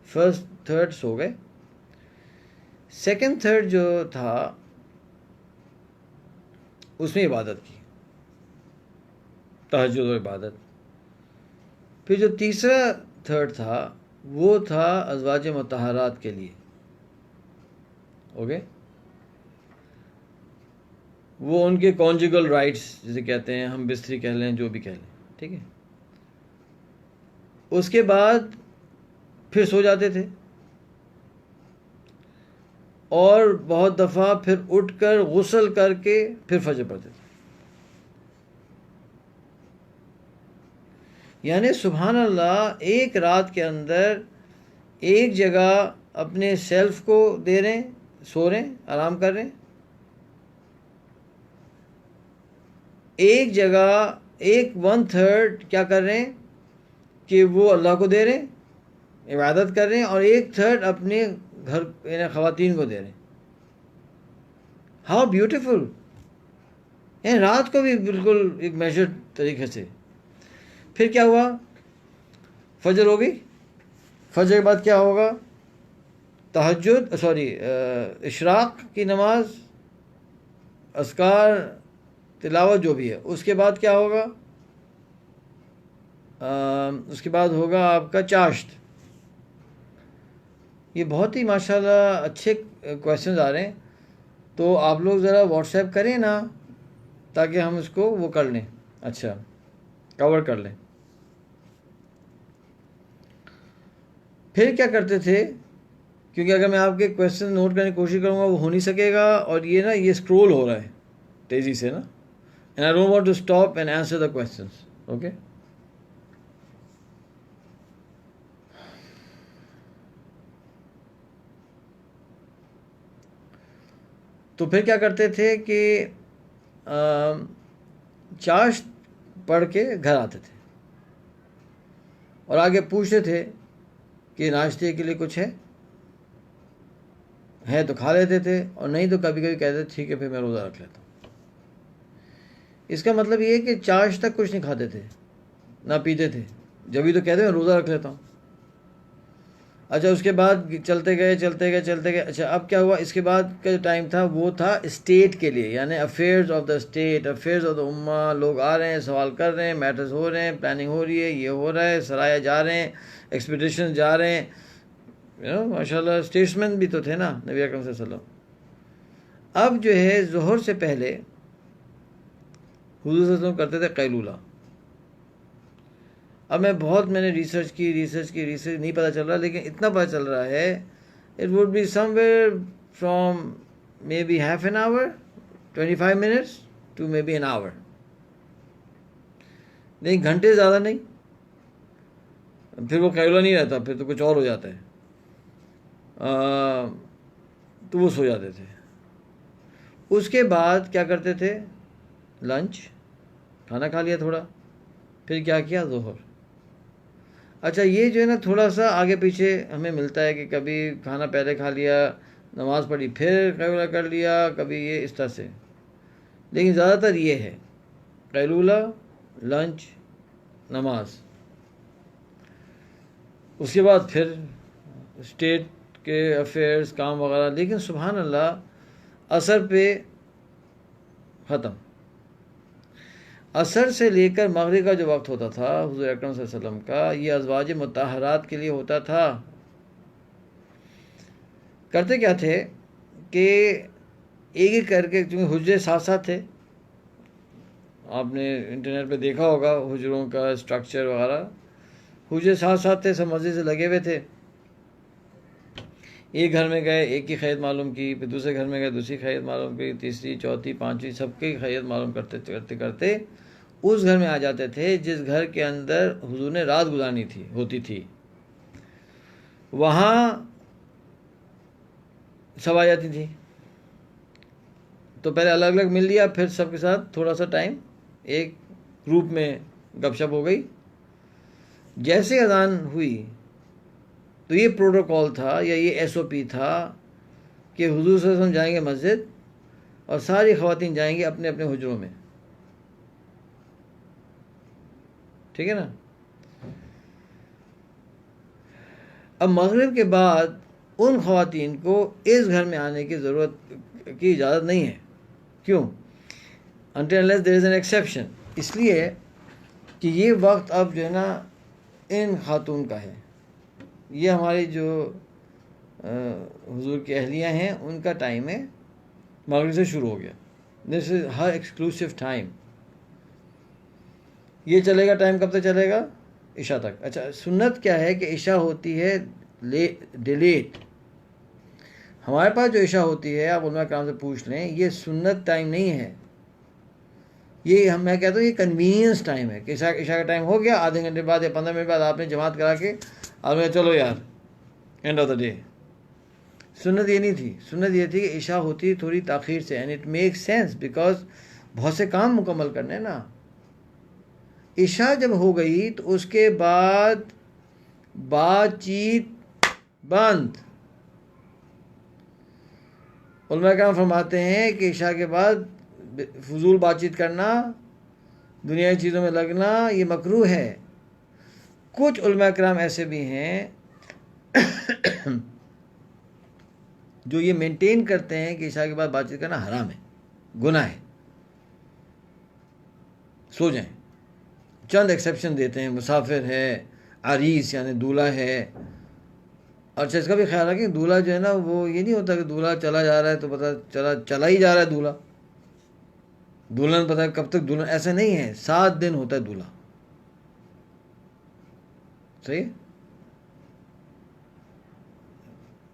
1/3 سو گئے. 2/3 جو تھا اس میں عبادت کی, تہجد و عبادت. پھر جو تیسرا 3rd تھا وہ تھا ازواج مطہرات کے لیے. اوکے, وہ ان کے کانجوگل رائٹس جسے کہتے ہیں, ہم بستری کہہ لیں, جو بھی کہہ لیں. ٹھیک ہے. اس کے بعد پھر سو جاتے تھے, اور بہت دفعہ پھر اٹھ کر غسل کر کے پھر فجر پڑھتے تھے. یعنی سبحان اللہ, ایک رات کے اندر ایک جگہ اپنے سیلف کو دے رہے ہیں, سو رہے ہیں, آرام کر رہے ہیں. ایک جگہ 1/3 کیا کر رہے ہیں کہ وہ اللہ کو دے رہے ہیں, عبادت کر رہے ہیں, اور 1/3 اپنے گھر یعنی خواتین کو دے رہے ہیں. How beautiful. یعنی رات کو بھی بالکل ایک میجرڈ طریقے سے. پھر کیا ہوا, فجر ہو گئی. فجر کے بعد کیا ہوگا, تہجد اشراق کی نماز, اذکار, تلاوت جو بھی ہے. اس کے بعد کیا ہوگا, اس کے بعد ہوگا آپ کا چاشت. یہ بہت ہی ماشاءاللہ اچھے کویشچنز آ رہے ہیں, تو آپ لوگ ذرا واٹس ایپ کریں نا, تاکہ ہم اس کو وہ کر لیں, اچھا کور کر لیں. پھر کیا کرتے تھے, کیونکہ اگر میں آپ کے کویشچن نوٹ کرنے کی کوشش کروں گا وہ ہو نہیں سکے گا, اور یہ اسکرول ہو رہا ہے تیزی سے نا, and I don't want to stop and answer the questions. Okay. تو پھر کیا کرتے تھے کہ چاشت پڑھ کے گھر آتے تھے, اور آگے پوچھتے تھے کہ ناشتے کے لیے کچھ ہے تو کھا لیتے تھے, اور نہیں تو کبھی کبھی کہتے تھے ٹھیک ہے پھر میں روزہ رکھ لیتا ہوں. اس کا مطلب یہ ہے کہ چاشت تک کچھ نہیں کھاتے تھے, نہ پیتے تھے, جبھی تو کہتے ہیں روزہ رکھ لیتا ہوں. اچھا اس کے بعد چلتے گئے چلتے گئے چلتے گئے. اچھا اب کیا ہوا؟ اس کے بعد کا جو ٹائم تھا وہ تھا اسٹیٹ کے لیے، یعنی affairs of the state, affairs of the امہ. لوگ آ رہے ہیں، سوال کر رہے ہیں، میٹرز ہو رہے ہیں، پلاننگ ہو رہی ہے، یہ ہو رہا ہے، سرایا جا رہے ہیں، ایکسپیڈیشن جا رہے ہیں. ماشاء اللہ اسٹیٹسمین بھی تو تھے نا نبی اکرم صلی اللہ علیہ وسلم. اب جو ہے ظہر سے پہلے حضور صلی اللہ علیہ وسلم کرتے تھے قیلولہ. اب میں نے ریسرچ کی نہیں پتہ چل رہا، لیکن اتنا پتہ چل رہا ہے it would be somewhere from maybe half an hour 25 minutes to maybe an hour. نہیں، گھنٹے زیادہ نہیں. پھر وہ قیلولہ نہیں رہتا، پھر تو کچھ اور ہو جاتا ہے. تو وہ سو جاتے تھے. اس کے بعد کیا کرتے تھے؟ لنچ، کھانا کھا لیا تھوڑا، پھر کیا کیا؟ ظہر. اچھا یہ جو ہے نا تھوڑا سا آگے پیچھے ہمیں ملتا ہے کہ کبھی کھانا پہلے کھا لیا، نماز پڑھی، پھر قیلولہ کر لیا، کبھی یہ اس طرح سے. لیکن زیادہ تر یہ ہے قیلولہ، لنچ، نماز. اس کے بعد پھر اسٹیٹ کے افیئرز، کام وغیرہ. لیکن سبحان اللہ عصر پہ ختم. عصر سے لے کر مغرب کا جو وقت ہوتا تھا حضور اکرم صلی اللہ علیہ وسلم کا، یہ ازواج مطہرات کے لیے ہوتا تھا. کرتے کیا تھے کہ ایک ایک کر کے، چونکہ حجرے ساتھ ساتھ تھے، آپ نے انٹرنیٹ پہ دیکھا ہوگا حجروں کا اسٹرکچر وغیرہ، حجرے ساتھ ساتھ تھے، سب مسجد سے لگے ہوئے تھے. ایک گھر میں گئے، ایک کی خیریت معلوم کی، پھر دوسرے گھر میں گئے، دوسری خیریت معلوم کی، تیسری، چوتھی، پانچویں، سب کی خیریت معلوم کرتے کرتے کرتے اس گھر میں آ جاتے تھے جس گھر کے اندر حضور نے رات گزارنی ہوتی تھی. وہاں سب آ جاتی تھی. تو پہلے الگ الگ مل لیا، پھر سب کے ساتھ تھوڑا سا ٹائم ایک گروپ میں گپ شپ ہو گئی. جیسے اذان ہوئی تو یہ پروٹوکول تھا یا یہ ایس او پی تھا کہ حضور صلی اللہ علیہ وسلم جائیں گے مسجد اور ساری خواتین جائیں گی اپنے اپنے حجروں میں. ٹھیک ہے نا؟ اب مغرب کے بعد ان خواتین کو اس گھر میں آنے کی ضرورت کی اجازت نہیں ہے. کیوں؟ until unless there is an exception. اس لیے کہ یہ وقت اب جو ہے نا ان خاتون کا ہے. یہ ہماری جو حضور کی اہلیہ ہیں ان کا ٹائم ہے، مغرب سے شروع ہو گیا. دس از ہر ایکسکلوسیو ٹائم. یہ چلے گا ٹائم کب تک چلے گا؟ عشاء تک. اچھا سنت کیا ہے کہ عشاء ہوتی ہے ڈیلیٹ. ہمارے پاس جو عشاء ہوتی ہے، آپ علماء کرام سے پوچھ لیں، یہ سنت ٹائم نہیں ہے. یہ میں کہتا ہوں یہ کنوینئنس ٹائم ہے کہ عشاء کا ٹائم ہو گیا، آدھے گھنٹے بعد یا 15 منٹ بعد آپ نے جماعت کرا کے آپ نے چلو یار اینڈ آف دا ڈے. سنت یہ نہیں تھی. سنت یہ تھی کہ عشاء ہوتی تھوڑی تاخیر سے، and it make sense because بہت سے کام مکمل کرنے ہیں نا. عشاء جب ہو گئی تو اس کے بعد بات چیت بند. علماء کرام فرماتے ہیں کہ عشاء کے بعد فضول بات چیت کرنا، دنیاوی چیزوں میں لگنا، یہ مکروہ ہے. کچھ علماء کرام ایسے بھی ہیں جو یہ مینٹین کرتے ہیں کہ عشاء کے بعد بات چیت کرنا حرام ہے، گناہ ہے، سو جائیں. چند ایکسیپشن دیتے ہیں، مسافر ہے، عریس یعنی دولہا ہے. اچھا اس کا بھی خیال رکھیں، دولہا جو ہے نا وہ یہ نہیں ہوتا کہ دولہا چلا جا رہا ہے تو پتہ چلا ہی جا رہا ہے دولہا، دلہن پتہ کب تک دلہن، ایسا نہیں ہے. 7 دن ہوتا ہے دولہا. صحیح،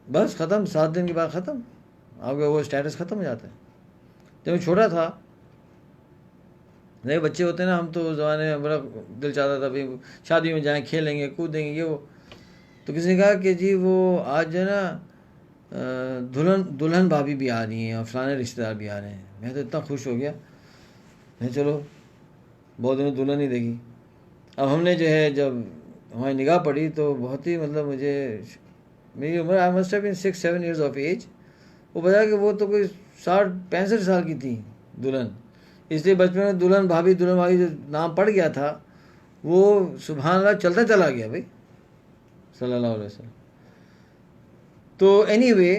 بس ختم. 7 دن کے بعد ختم، آپ کا وہ اسٹیٹس ختم ہو جاتا ہے. جب میں چھوٹا تھا، نئے بچے ہوتے ہیں نا، ہم تو اس زمانے میں بڑا دل چاہتا تھا بھائی شادی میں جائیں، کھیلیں گے، کودیں گے، یہ وہ. تو کسی نے کہا کہ جی وہ آج جو ہے نا دلہن بھابھی بھی آ رہی ہیں اور فلانے رشتہ دار بھی آ رہے ہیں. میں تو اتنا خوش ہو گیا، میں چلو بہت دنوں دلہن نہیں دیکھی. اب ہم نے جو ہے جب ہماری نگاہ پڑی تو بہت ہی مطلب مجھے، میری عمر I must have been 6-7 years of age. وہ بتا کہ وہ تو کوئی 60-65 سال کی تھی دلہن. اس لیے بچپن میں دلہن بھابھی جو نام پڑ گیا تھا وہ سبحان اللہ چلتا چلا گیا بھائی صلی اللہ علیہ وسلم. تو اینی وے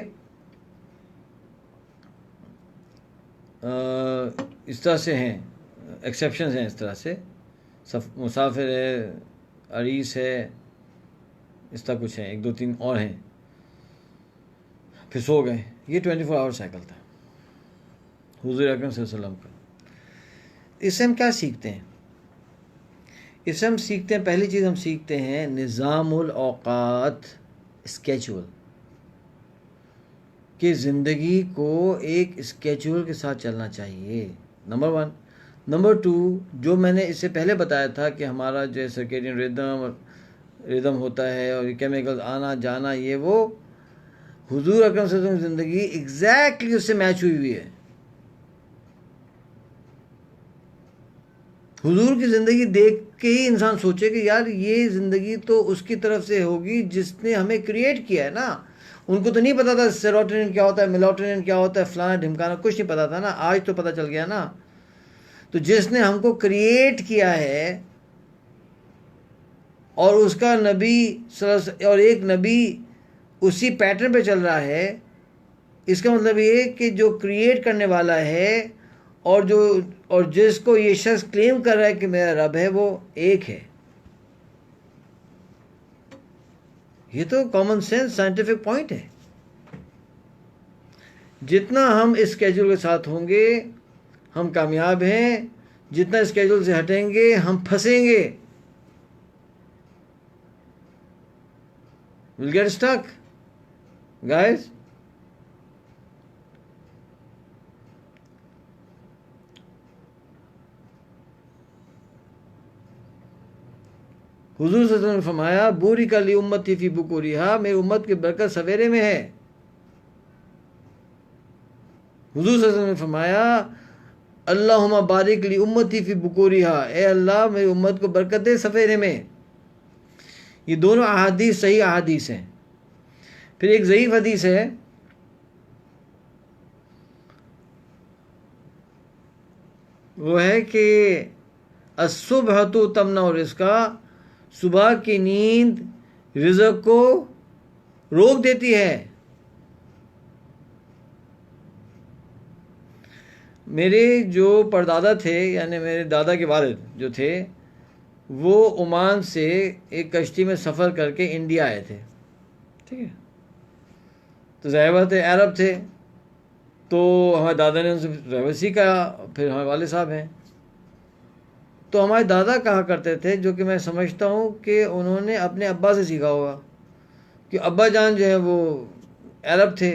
اس طرح سے ہیں، ایکسیپشنز ہیں اس طرح سے، مسافر ہے، عریس ہے، اس طرح کچھ ہیں، 1 2 3 اور ہیں، پھر سو گئے. یہ 24 آور سائیکل تھا حضور اکرم صلی اللہ علیہ وسلم کا. اس سے ہم کیا سیکھتے ہیں؟ اس سے ہم سیکھتے ہیں، پہلی چیز ہم سیکھتے ہیں نظام الاوقات، اسکیجول، کہ زندگی کو ایک اسکیجول کے ساتھ چلنا چاہیے، نمبر 1. نمبر 2، جو میں نے اس سے پہلے بتایا تھا کہ ہمارا جو سرکیڈین ریدم ہوتا ہے اور یہ کیمیکلز آنا جانا، یہ وہ حضور اکرم صلی اللہ علیہ وسلم کی زندگی ایگزیکٹلی اس سے میچ ہوئی ہے. حضور کی زندگی دیکھ کے ہی انسان سوچے کہ یار یہ زندگی تو اس کی طرف سے ہوگی جس نے ہمیں کریٹ کیا ہے نا. ان کو تو نہیں پتا تھا سیروٹونین کیا ہوتا ہے، میلاٹونین کیا ہوتا ہے، فلانا ڈھمکانا، کچھ نہیں پتا تھا نا. آج تو پتا چل گیا نا. تو جس نے ہم کو کریٹ کیا ہے اور اس کا نبی اور ایک نبی اسی پیٹرن پہ چل رہا ہے، اس کا مطلب یہ کہ جو کریٹ کرنے والا ہے اور جس کو یہ شخص کلیم کر رہا ہے کہ میرا رب ہے، وہ ایک ہے. یہ تو کامن سینس سائنٹیفک پوائنٹ ہے. جتنا ہم اس اسکیجول کے ساتھ ہوں گے ہم کامیاب ہیں، جتنا اسکیجول سے ہٹیں گے ہم پھنسیں گے. we'll get stuck guys. حضور صلی اللہ علیہ وسلم نے فرمایا بوری کا لی امتی فی بکوریہا، میری امت کی برکت سویرے میں ہے. حضور صلی اللہ علیہ وسلم نے فرمایا اللہم بارک لی امتی فی بکوریہا، اے اللہ میری امت کو برکت دے سویرے میں. یہ دونوں احادیث صحیح احادیث ہیں. پھر ایک ضعیف حدیث ہے، وہ ہے کہ الصبح تمنع الرزق، صبح کی نیند رزق کو روک دیتی ہے. میرے جو پردادا تھے، یعنی میرے دادا کے والد جو تھے، وہ عمان سے ایک کشتی میں سفر کر کے انڈیا آئے تھے. ٹھیک ہے، تو ظاہر بات ہے عرب تھے، تو ہمارے دادا نے ان سے ڈرائیور سیکھا. پھر ہمارے والد صاحب ہیں، تو ہمارے دادا کہا کرتے تھے، جو کہ میں سمجھتا ہوں کہ انہوں نے اپنے ابا سے سیکھا ہوگا، کہ ابا جان جو ہے وہ عرب تھے،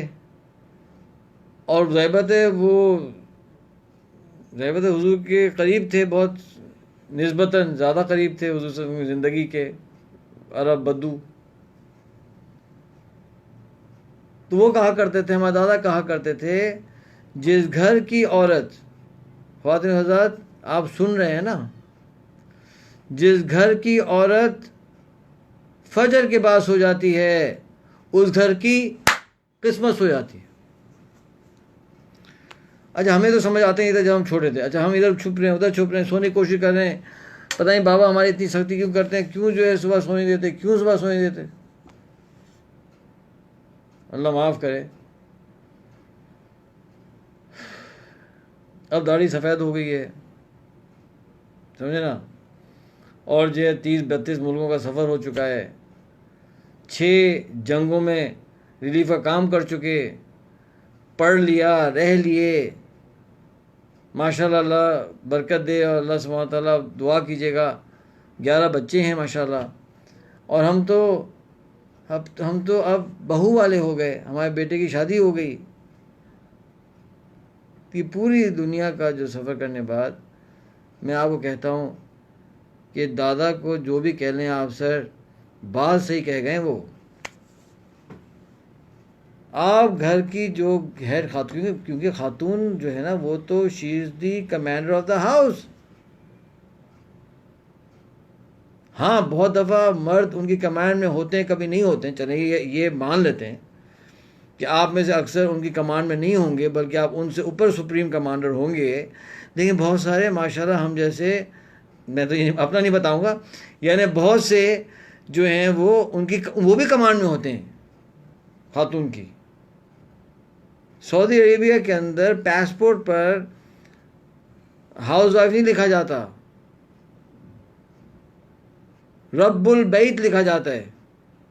اور ظاہر بات ہے وہ حضور کے قریب تھے، بہت نسبتاً زیادہ قریب تھے حضور صلی اللہ علیہ وسلم کی زندگی کے، عرب بدو. تو وہ کہا کرتے تھے، ہمارے دادا کہا کرتے تھے، جس گھر کی عورت، خواتین حضرات آپ سن رہے ہیں نا، جس گھر کی عورت فجر کے بعد سو جاتی ہے اس گھر کی قسمت سو جاتی ہے. اچھا ہمیں تو سمجھ آتے نہیں تھا جب ہم چھوٹے تھے. اچھا ہم ادھر چھپ رہے ہیں ادھر چھپ رہے ہیں، سونے کی کوشش کر رہے ہیں، پتہ نہیں بابا ہماری اتنی سختی کیوں کرتے ہیں، کیوں جو ہے صبح سونے دیتے، کیوں صبح سونے دیتے. اللہ معاف کرے. اب داڑھی سفید ہو گئی ہے، سمجھے نا، اور جو ہے 30-32 ملکوں کا سفر ہو چکا ہے، 6 جنگوں میں ریلیف کا کام کر چکے، پڑھ لیا، رہ لیے. ماشاءاللہ اللہ برکت دے، اور اللہ سبحانہ و تعالیٰ دعا کیجیے گا. 11 بچے ہیں ماشاءاللہ. اور ہم تو اب بہو والے ہو گئے، ہمارے بیٹے کی شادی ہو گئی. یہ پوری دنیا کا جو سفر کرنے بعد میں آپ کو کہتا ہوں کہ دادا کو جو بھی کہہ لیں آپ سر، بات صحیح کہہ گئے. وہ آپ گھر کی جو ہیڈ خاتون، کیونکہ خاتون جو ہے نا وہ تو شی از دی کمانڈر آف دا ہاؤس. ہاں بہت دفعہ مرد ان کی کمانڈ میں ہوتے ہیں، کبھی نہیں ہوتے ہیں، چلیں یہ مان لیتے ہیں کہ آپ میں سے اکثر ان کی کمانڈ میں نہیں ہوں گے، بلکہ آپ ان سے اوپر سپریم کمانڈر ہوں گے. لیکن بہت سارے ماشاءاللہ ہم جیسے، میں تو اپنا نہیں بتاؤں گا، یعنی بہت سے جو ہیں وہ بھی کمانڈ میں ہوتے ہیں. خاتون کی. سعودی عربیہ کے اندر پاسپورٹ پر ہاؤس وائف نہیں لکھا جاتا, رب البیت لکھا جاتا ہے.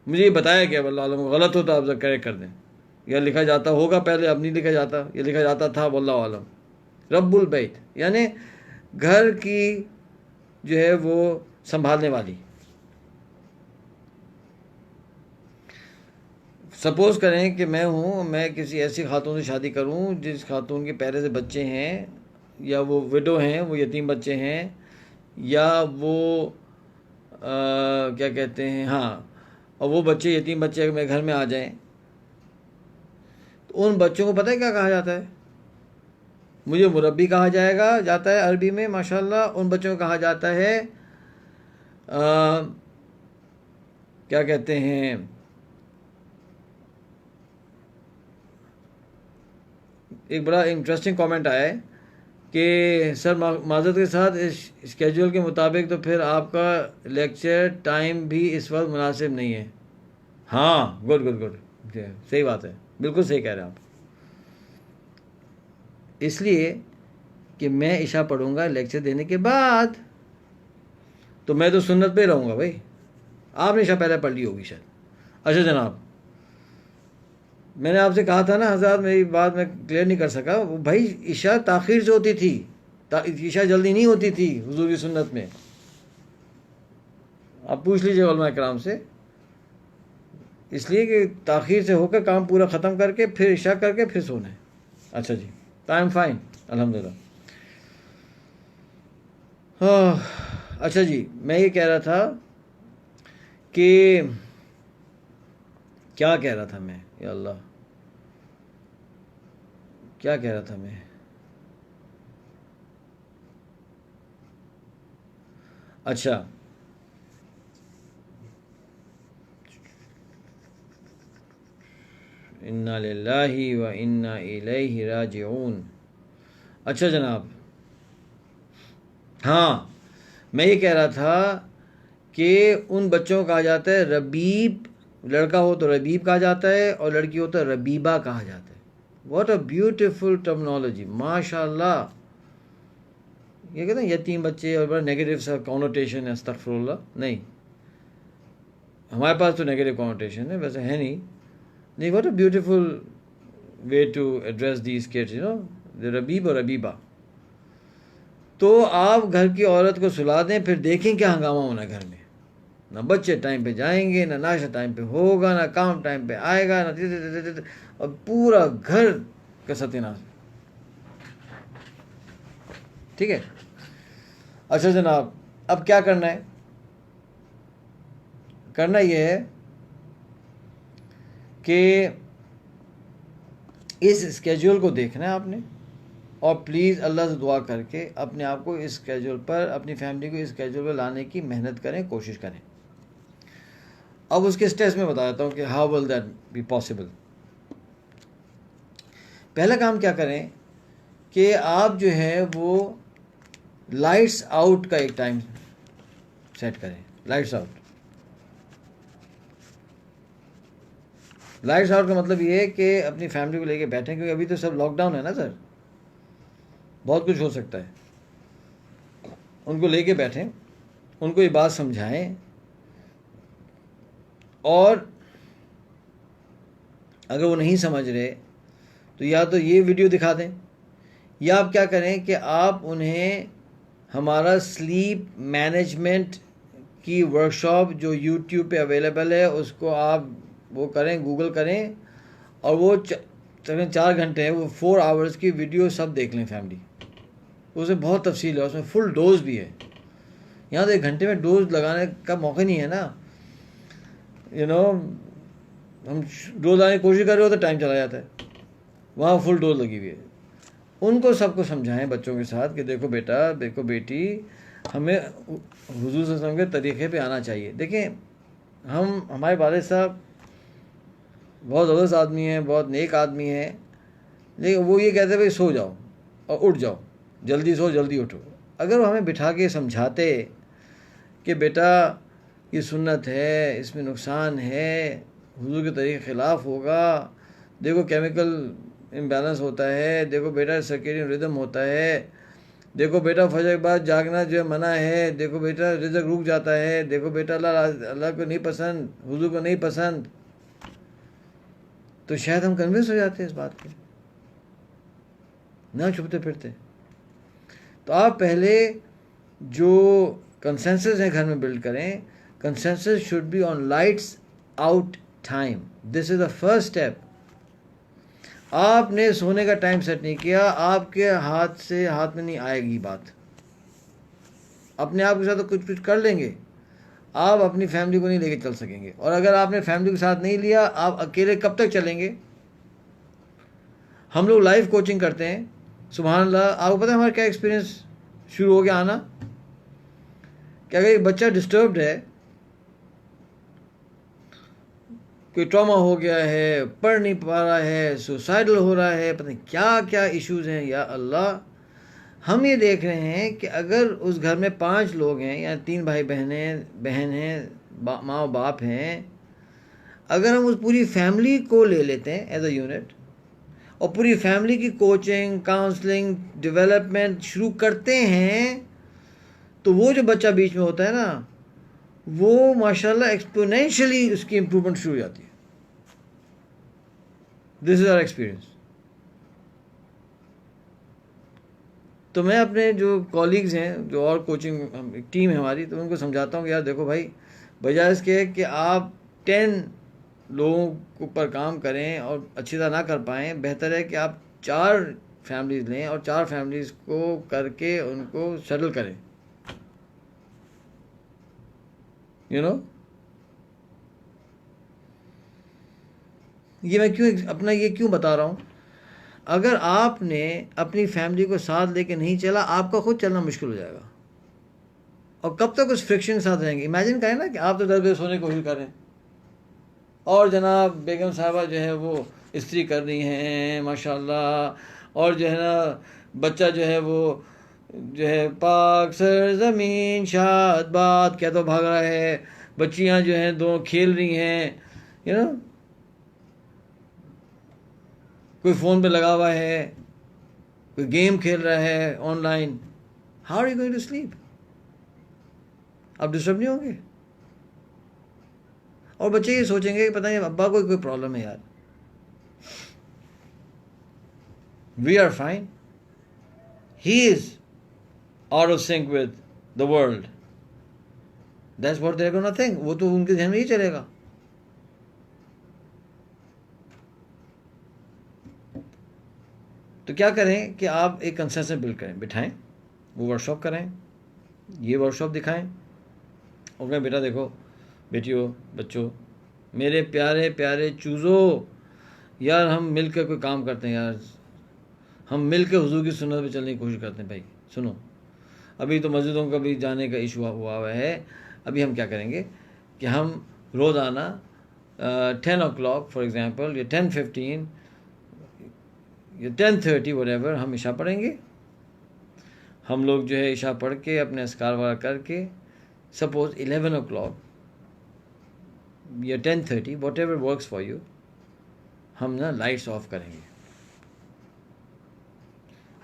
مجھے یہ بتایا کہ واللہ عالم غلط ہوتا آپ کریکٹ کر دیں, یا لکھا جاتا ہوگا پہلے, اب نہیں لکھا جاتا, یہ لکھا جاتا تھا واللہ عالم. رب البیت یعنی گھر کی جو ہے وہ سنبھالنے والی. سپوز کریں کہ میں ہوں, میں کسی ایسی خاتون سے شادی کروں جس خاتون کے پہلے سے بچے ہیں, یا وہ وڈو ہیں, وہ یتیم بچے ہیں, یا وہ کیا کہتے ہیں, ہاں, اور وہ بچے یتیم بچے میرے گھر میں آ جائیں, تو ان بچوں کو پتہ ہے کیا کہا جاتا ہے؟ مجھے مربی کہا جاتا ہے عربی میں ماشاءاللہ. ان بچوں کو کہا جاتا ہے کیا کہتے ہیں, ایک بڑا انٹرسٹنگ کامنٹ آیا ہے کہ سر معذرت کے ساتھ اسکیجول کے مطابق تو پھر آپ کا لیکچر ٹائم بھی اس وقت مناسب نہیں ہے. ہاں, گڈ گڈ گڈ, صحیح بات ہے, بالکل صحیح کہہ رہے ہیں آپ. اس لیے کہ میں عشاء پڑھوں گا لیکچر دینے کے بعد, تو میں تو سنت پہ رہوں گا بھائی. آپ نے عشاء پہلے پڑھ لی ہوگی شاید. اچھا جناب, میں نے آپ سے کہا تھا نا حضرات, میری بات میں کلیئر نہیں کر سکا. بھائی عشاء تاخیر سے ہوتی تھی, عشاء جلدی نہیں ہوتی تھی حضور کی سنت میں. آپ پوچھ لیجیے علماء کرام سے. اس لیے کہ تاخیر سے ہو کر کام پورا ختم کر کے پھر عشاء کر کے پھر سونا ہے. اچھا جی, ٹائم فائن الحمدللہ. اچھا جی, میں یہ کہہ رہا تھا کہ کیا کہہ رہا تھا میں, یا اللہ کیا کہہ رہا تھا میں. اچھا, انا للہ و انا الیہ راجعون. اچھا جناب, ہاں, میں یہ کہہ رہا تھا کہ ان بچوں کو کہا جاتا ہے ربیب. لڑکا ہو تو ربیب کہا جاتا ہے, اور لڑکی ہو تو ربیبہ کہا جاتا ہے. واٹ اے بیوٹیفل ٹرمنالوجی, ماشاء اللہ. یہ کہتے ہیں یتیم بچے, اور بڑا نیگیٹو سا کانوٹیشن ہے, استغفر اللہ. نہیں, ہمارے پاس تو نیگیٹو کانوٹیشن ہے, ویسے ہے نہیں. What a beautiful way to address these kids, ربیب اور ربیبہ. تو آپ گھر کی عورت کو سلا دیں, پھر دیکھیں کیا ہنگامہ ہونا گھر میں. نہ بچے ٹائم پہ جائیں گے, نہ ناشتہ ٹائم پہ ہوگا, نہ کام ٹائم پہ آئے گا, نہ اور پورا گھر کا ستیہ. ٹھیک ہے. اچھا جناب, اب کیا کرنا ہے؟ کرنا یہ ہے کہ اس اسکیجول کو دیکھنا ہے آپ نے, اور پلیز اللہ سے دعا کر کے اپنے آپ کو اس اسکیجول پر, اپنی فیملی کو اس اسکیجول پر لانے کی محنت کریں, کوشش کریں. اب اس کے اسٹیپس میں بتا دیتا ہوں کہ how will that be possible. پہلا کام کیا کریں کہ آپ جو ہے وہ لائٹس آؤٹ کا ایک ٹائم سیٹ کریں. Lights out. لائٹس آؤٹ کا مطلب یہ ہے کہ اپنی فیملی کو لے کے بیٹھیں, کیونکہ ابھی تو سب لاک ڈاؤن ہے نا سر, بہت کچھ ہو سکتا ہے. ان کو لے کے بیٹھیں, ان کو یہ بات سمجھائیں, اور اگر وہ نہیں سمجھ رہے تو یا تو یہ ویڈیو دکھا دیں, یا آپ کیا کریں کہ آپ انہیں ہمارا سلیپ مینجمنٹ کی ورکشاپ جو یوٹیوب پہ اویلیبل ہے اس کو آپ وہ کریں, گوگل کریں, اور وہ تقریباً 4 گھنٹے ہیں, وہ 4 آورز کی ویڈیو سب دیکھ لیں فیملی. اس میں بہت تفصیل ہے, اس میں فل ڈوز بھی ہے. یہاں تو 1 گھنٹے میں ڈوز لگانے کا موقع نہیں ہے نا. ہم ڈوز لانے کی کوشش کر رہے ہو تو ٹائم چلا جاتا ہے, وہاں فل ڈوز لگی ہوئی ہے. ان کو سب کو سمجھائیں بچوں کے ساتھ کہ دیکھو بیٹا, دیکھو بیٹی, ہمیں حضور صلی اللہ علیہ وسلم کے طریقے پہ آنا چاہیے. دیکھیں, ہمارے والد صاحب بہت زبردست آدمی ہیں, بہت نیک آدمی ہیں, لیکن وہ یہ کہتے ہیں بھائی سو جاؤ اور اٹھ جاؤ, جلدی سو جلدی اٹھو. اگر وہ ہمیں بٹھا کے سمجھاتے کہ بیٹا یہ سنت ہے, اس میں نقصان ہے, حضور کے طریقے کے خلاف ہوگا. دیکھو کیمیکل امبیلنس ہوتا ہے, دیکھو بیٹا سرکیڈین ردم ہوتا ہے, دیکھو بیٹا فجر کے بعد جاگنا جو ہے منع ہے, دیکھو بیٹا رزق رک جاتا ہے, دیکھو بیٹا اللہ کو نہیں پسند, حضور کو نہیں پسند. تو شاید ہم کنوینس ہو جاتے ہیں اس بات پہ, نہ چھپتے پھرتے. تو آپ پہلے جو کنسنسس ہیں گھر میں بلڈ کریں. Consensus should be on lights out time. This is the first step. آپ نے سونے کا ٹائم سیٹ نہیں کیا, آپ کے ہاتھ میں نہیں آئے گی بات. اپنے آپ کے ساتھ تو کچھ کر لیں گے, آپ اپنی فیملی کو نہیں لے کے چل سکیں گے. اور اگر آپ نے فیملی کے ساتھ نہیں لیا, آپ اکیلے کب تک چلیں گے؟ ہم لوگ لائف کوچنگ کرتے ہیں, سبحان اللہ. آپ کو پتہ ہے ہمارا کیا ایکسپیرینس شروع ہو گیا آنا, کہ اگر ایک بچہ ڈسٹربڈ ہے, کوئی ٹراما ہو گیا ہے, پڑھ نہیں پا رہا ہے, سوسائڈل ہو رہا ہے, پتہ نہیں کیا کیا ایشوز ہیں, یا اللہ. ہم یہ دیکھ رہے ہیں کہ اگر اس گھر میں 5 لوگ ہیں, یا 3 بھائی بہن ہیں, ماں و باپ ہیں, اگر ہم اس پوری فیملی کو لے لیتے ہیں ایز اے یونٹ, اور پوری فیملی کی کوچنگ, کاؤنسلنگ, ڈیولپمنٹ شروع کرتے ہیں, تو وہ جو بچہ بیچ میں ہوتا ہے نا, وہ ماشاءاللہ ایکسپونینشلی اس کی امپرومنٹ شروع ہو جاتی ہے. دس از آور ایکسپیرئنس. تو میں اپنے جو کالیگز ہیں, جو اور کوچنگ ٹیم ہے ہماری, تو ان کو سمجھاتا ہوں کہ یار دیکھو بھائی, بجائے اس کے کہ آپ 10 لوگوں کے اوپر کام کریں اور اچھی طرح نہ کر پائیں, بہتر ہے کہ آپ 4 فیملیز لیں اور 4 فیملیز کو کر کے ان کو سیٹل کریں. یو نو, یہ میں کیوں بتا رہا ہوں. اگر آپ نے اپنی فیملی کو ساتھ لے کے نہیں چلا, آپ کا خود چلنا مشکل ہو جائے گا. اور کب تک اس فرکشن کے ساتھ رہیں گے؟ امیجن کریں نا کہ آپ تو 10 بجے سونے کی کوشش کر رہے ہیں, اور جناب بیگم صاحبہ جو ہے وہ استری کر رہی ہیں ماشاءاللہ, اور جو ہے نا بچہ جو ہے وہ جو ہے پاک سرزمین شاد بات کیا تو بھاگ رہا ہے, بچیاں جو ہیں 2 کھیل رہی ہیں, یو نو, کوئی فون پہ لگا ہوا ہے, کوئی گیم کھیل رہا ہے online. How are you going to sleep? آپ ڈسٹرب نہیں ہوں گے. اور بچے یہ سوچیں گے کہ پتہ نہیں ابا کو کوئی پرابلم ہے یار. We are fine, he is out of sync with the world. That's what they are gonna think. وہ تو ان کے ذہن میں ہی چلے گا. تو کیا کریں کہ آپ ایک کنسنسس بلڈ کریں, بٹھائیں, وہ ورک شاپ کریں, یہ ورک شاپ دکھائیں, اور کہیں بیٹا دیکھو, بیٹیوں, بچوں, میرے پیارے پیارے چوزو, یار ہم مل کے کوئی کام کرتے ہیں یار, ہم مل کے حضور کی سنت پہ چلنے کی کوشش کرتے ہیں. بھائی سنو, ابھی تو مسجدوں کا بھی جانے کا ایشو ہوا ہے. ابھی ہم کیا کریں گے کہ ہم روزانہ 10 o'clock فار ایگزامپل, یا 10:15 یا 10:30 whatever, ہم عشاء پڑھیں گے. ہم لوگ جو ہے عشاء پڑھ کے اپنے اذکار وغیرہ کر کے, سپوز 11 o'clock یا 10:30 what ever works for you, ہم نا لائٹس آف کریں گے.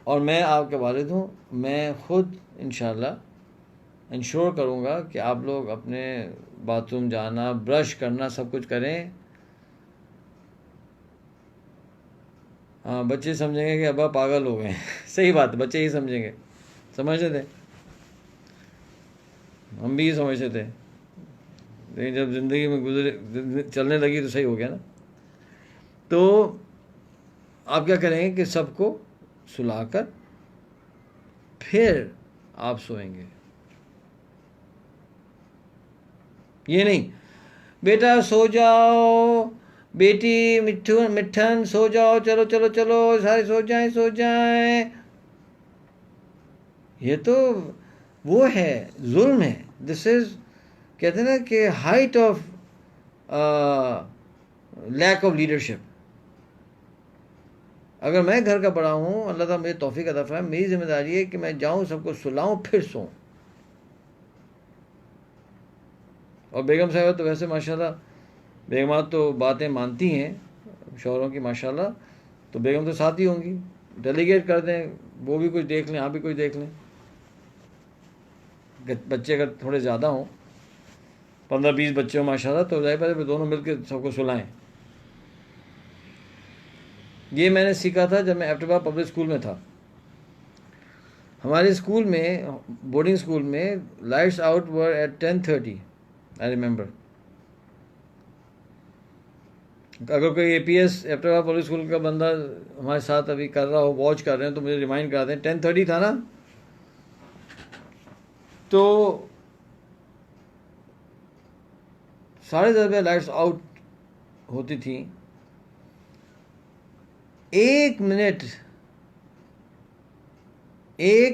اور میں آپ کے والد ہوں, میں خود انشاءاللہ انشور کروں گا کہ آپ لوگ اپنے باتھ روم جانا, برش کرنا, سب کچھ کریں. ہاں, بچے سمجھیں گے کہ ابا پاگل ہو گئے ہیں. صحیح بات ہے, بچے ہی سمجھیں گے. سمجھتے تھے, ہم بھی یہ سمجھتے تھے, لیکن جب زندگی میں چلنے لگی تو صحیح ہو گیا نا. تو آپ کیا کریں گے کہ سب کو سلا کر پھر آپ سوئیں گے. یہ نہیں بیٹا سو جاؤ, بیٹی مٹھن سو جاؤ, چلو چلو چلو سارے سو جائیں. یہ تو وہ ہے, ظلم ہے. دس از, کہتے ہیں نا کہ height of lack of leadership. اگر میں گھر کا بڑا ہوں, اللہ تعالیٰ مجھے توفیق عطا فرمائے, میری ذمہ داری ہے کہ میں جاؤں, سب کو سلاؤں, پھر سوؤں. اور بیگم صاحبہ تو ویسے ماشاءاللہ بیگمات تو باتیں مانتی ہیں شوہروں کی ماشاءاللہ، تو بیگم تو ساتھ ہی ہوں گی، ڈیلیگیٹ کر دیں، وہ بھی کچھ دیکھ لیں، آپ بھی کچھ دیکھ لیں. بچے اگر تھوڑے زیادہ ہوں، 15-20 بچے ہوں ماشاءاللہ، تو ظاہر بات ہے دونوں مل کے سب کو سلائیں. یہ میں نے سیکھا تھا جب میں ایبٹبا پبلک اسکول میں تھا. ہمارے اسکول میں، بورڈنگ اسکول میں، lights out were at 10:30. I remember. اگر کوئی A P S Abbottabad public school کا بندہ ہمارے ساتھ ابھی کر رہا ہو، واچ کر رہے ہیں، تو مجھے ریمائنڈ کرا دیں. 10:30 تھا نا، تو 10:30 بجے لائٹس آؤٹ ہوتی تھیں. 1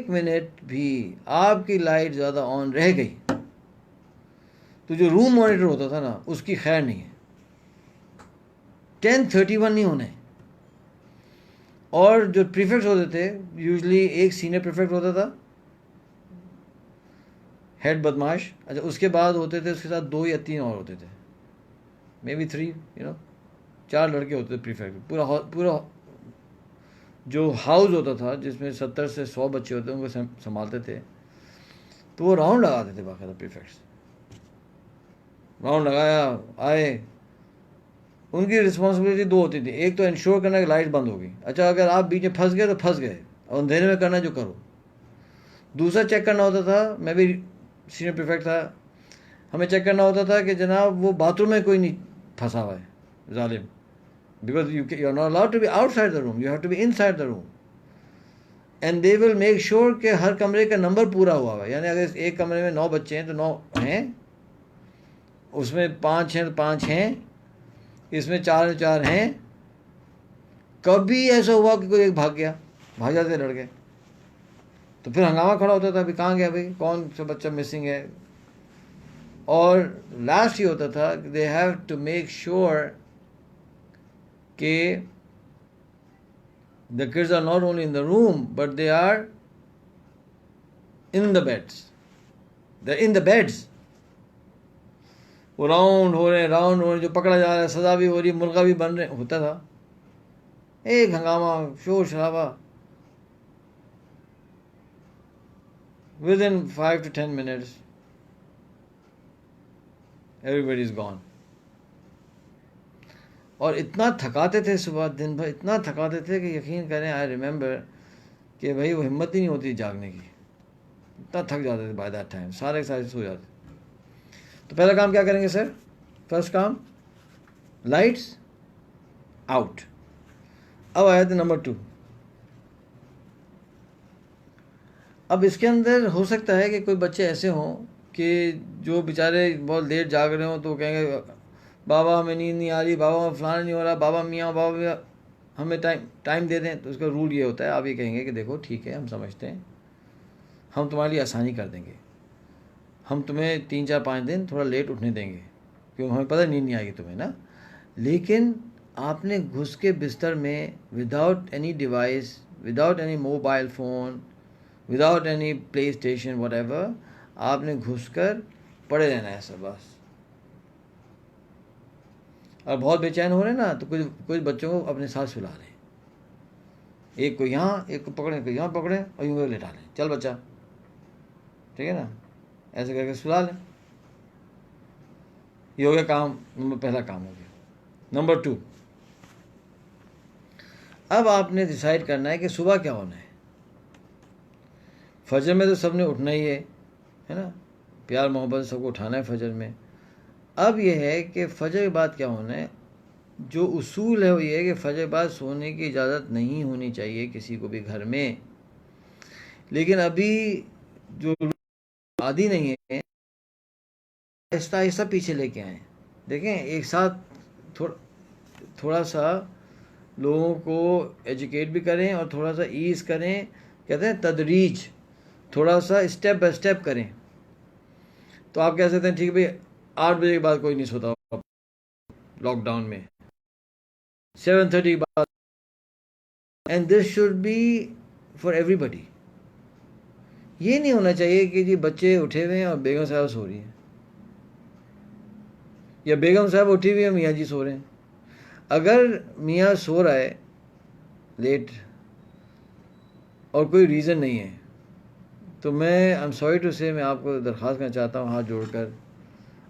منٹ بھی آپ کی لائٹ زیادہ آن رہ گئی تو جو روم مانیٹر ہوتا تھا نا، اس کی خیر نہیں ہے. 10:31 نہیں ہونے. اور جو پریفیکٹس ہوتے تھے، یوزلی ایک سینئر پریفیکٹ ہوتا تھا، ہیڈ بدماش. اچھا، اس کے بعد ہوتے تھے اس کے ساتھ 2 یا 3 اور ہوتے تھے، مے بی 3، 4 لڑکے ہوتے تھے پریفیکٹ. پورا جو ہاؤس ہوتا تھا جس میں 70 سے 100 بچے ہوتے ہیں، ان کو سنبھالتے تھے. تو وہ راؤنڈ لگاتے تھے باقاعدہ پریفیکٹس. راؤنڈ لگایا، آئے. ان کی رسپانسبلٹی 2 ہوتی تھی. ایک تو انشور کرنا کہ لائٹ بند ہوگی. اچھا، اگر آپ بیچ میں پھنس گئے تو پھنس گئے، اور اندھیرے میں کرنا جو کرو. دوسرا چیک کرنا ہوتا تھا، میں بھی سینئر پریفیکٹ تھا، ہمیں چیک کرنا ہوتا تھا کہ جناب وہ باتھ روم میں کوئی نہیں پھنسا ہوا ہے ظالم. Because you are not allowed to be outside the room, you have to be inside the room. And they will make sure کہ ہر کمرے کا نمبر پورا ہوا ہوا ہے. یعنی اگر ایک کمرے میں 9 بچے ہیں تو 9 ہیں، اس میں 5 ہیں تو 5 ہیں، اس میں 4 4 ہیں. کبھی ایسا ہوا کہ کوئی ایک بھاگ گیا، بھاگ جاتے لڑکے، تو پھر ہنگامہ کھڑا ہوتا تھا، ابھی کہاں گیا بھائی، کون سا بچہ مسنگ ہے. اور لاسٹ یہ ہوتا تھا کہ they have to make sure کہ the kids are not only in the room but they are in the beds. They're in the beds. وہ راؤنڈ ہو رہے ہیں، جو پکڑا جا رہا ہے، سزا بھی ہو رہی ہے، مرغا بھی بن رہے ہوتا تھا. ایک ہنگامہ، شور شرابہ. within 5 to 10 minutes everybody is gone. اور اتنا تھکاتے تھے صبح، دن بھر اتنا تھکاتے تھے کہ یقین کریں، آئی ریممبر کہ بھائی وہ ہمت ہی نہیں ہوتی جاگنے کی، اتنا تھک جاتے تھے بائی دیٹ ٹائم، سارے سو جاتے. تو پہلا کام کیا کریں گے سر؟ فرسٹ کام، لائٹس آؤٹ. اب آیا تھا نمبر 2. اب اس کے اندر ہو سکتا ہے کہ کوئی بچے ایسے ہوں کہ جو بیچارے بہت لیٹ جاگ رہے ہوں، تو وہ کہیں گے بابا ہمیں نیند نہیں آ رہی، بابا فلانا نہیں ہو رہا، بابا میاں ہمیں ٹائم دے دیں. تو اس کا رول یہ ہوتا ہے، آپ یہ کہیں گے کہ دیکھو ٹھیک ہے، ہم سمجھتے ہیں، ہم تمہارے لیے آسانی کر دیں گے، ہم تمہیں 3 4 5 دن تھوڑا لیٹ اٹھنے دیں گے، کیوں ہمیں پتہ نیند نہیں آئے گی تمہیں نا. لیکن آپ نے گھس کے بستر میں without any device, without any mobile phone, without any play station what ever, آپ نے گھس کر پڑے رہنا ہے سر بس. اور بہت بے چین ہو رہے ہیں نا، تو کچھ بچوں کو اپنے ساتھ سلا لیں، ایک کو یہاں، ایک کو پکڑیں، کوئی یہاں پکڑیں، اور یوں لٹا لیں، چل بچہ، ٹھیک ہے نا، ایسے کر کے سلا لیں. یہ ہو گیا کام، پہلا کام ہو گیا. نمبر 2، اب آپ نے ڈیسائیڈ کرنا ہے کہ صبح کیا ہونا ہے. فجر میں تو سب نے اٹھنا ہی ہے نا، پیار محبت سب کو اٹھانا ہے فجر میں. اب یہ ہے کہ فجر کے بعد کیا ہونا ہے. جو اصول ہے وہ یہ ہے کہ فجر بعد سونے کی اجازت نہیں ہونی چاہیے کسی کو بھی گھر میں. لیکن ابھی جو عادی نہیں ہے، آہستہ آہستہ پیچھے لے کے آئیں. دیکھیں ایک ساتھ تھوڑا سا لوگوں کو ایجوکیٹ بھی کریں اور تھوڑا سا ایز کریں، کہتے ہیں تدریج، تھوڑا سا اسٹیپ بائی اسٹیپ کریں. تو آپ کہہ سکتے ہیں ٹھیک ہے بھائی 8 بجے کے بعد کوئی نہیں سوتا لاک ڈاؤن میں، 7:30 کے بعد. And this should be for everybody. یہ نہیں ہونا چاہیے کہ جی بچے اٹھے ہوئے ہیں اور بیگم صاحب سو رہی ہیں. یا بیگم صاحب اٹھی ہوئی ہے، میاں جی سو رہے ہیں. اگر میاں سو رہا ہے لیٹ اور کوئی ریزن نہیں ہے تو میں ایم سوری ٹو سے میں آپ کو درخواست کرنا چاہتا ہوں ہاتھ جوڑ کر،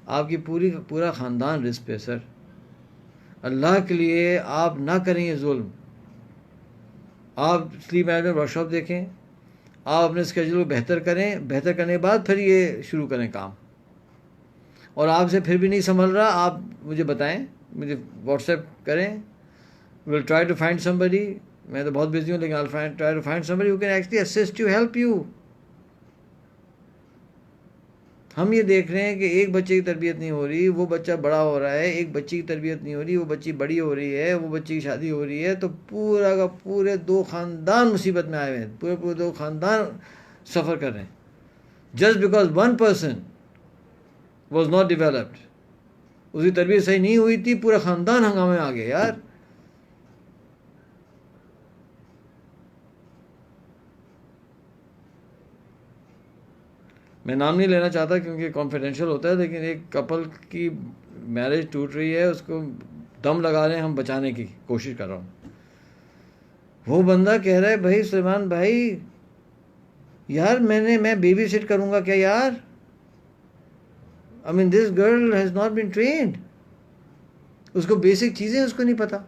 آپ کی پورا خاندان رسک پہ سر. اللہ کے لیے آپ نہ کریں یہ ظلم. آپ سلیپ مینجمنٹ ورک شاپ دیکھیں، آپ اپنے اسکیجول کو بہتر کریں، بہتر کرنے کے بعد پھر یہ شروع کریں کام. اور آپ سے پھر بھی نہیں سنبھل رہا، آپ مجھے بتائیں، مجھے واٹس ایپ کریں. Will try to find somebody. میں تو بہت بزی ہوں لیکن I'll try to find somebody who can actually assist you, help you. ہم یہ دیکھ رہے ہیں کہ ایک بچے کی تربیت نہیں ہو رہی، وہ بچہ بڑا ہو رہا ہے، ایک بچی کی تربیت نہیں ہو رہی، وہ بچی بڑی ہو رہی ہے، وہ بچی کی شادی ہو رہی ہے، تو پورا کا پورے 2 خاندان مصیبت میں آئے ہوئے ہیں، پورے 2 خاندان سفر کر رہے ہیں. Just because one person was not developed, اس کی تربیت صحیح نہیں ہوئی تھی، پورا خاندان ہنگامے میں آ گیا یار. میں نام نہیں لینا چاہتا کیونکہ کانفیڈینشیل ہوتا ہے، لیکن ایک کپل کی میرج ٹوٹ رہی ہے، اس کو دم لگا رہے ہیں ہم بچانے کی کوشش کر رہا ہوں. وہ بندہ کہہ رہا ہے بھائی سلیمان بھائی یار میں بیبی سٹ کروں گا کیا یار؟ I mean this girl has not been trained. اس کو بیسک چیزیں اس کو نہیں پتا.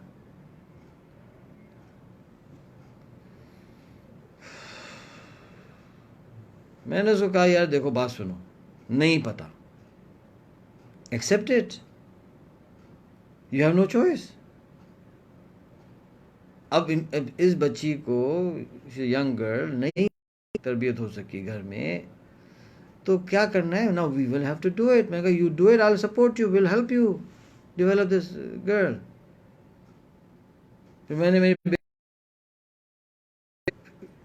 میں نے اس کو کہا یار دیکھو بات سنو، نہیں پتا، accept it, you have no choice. اب اس بچی کو ینگ گرل نہیں تربیت ہو سکی گھر میں تو کیا کرنا ہے نا، we will have to do it. میں کہا you do it, I will support you, will help you develop this girl. پھر میں نے میری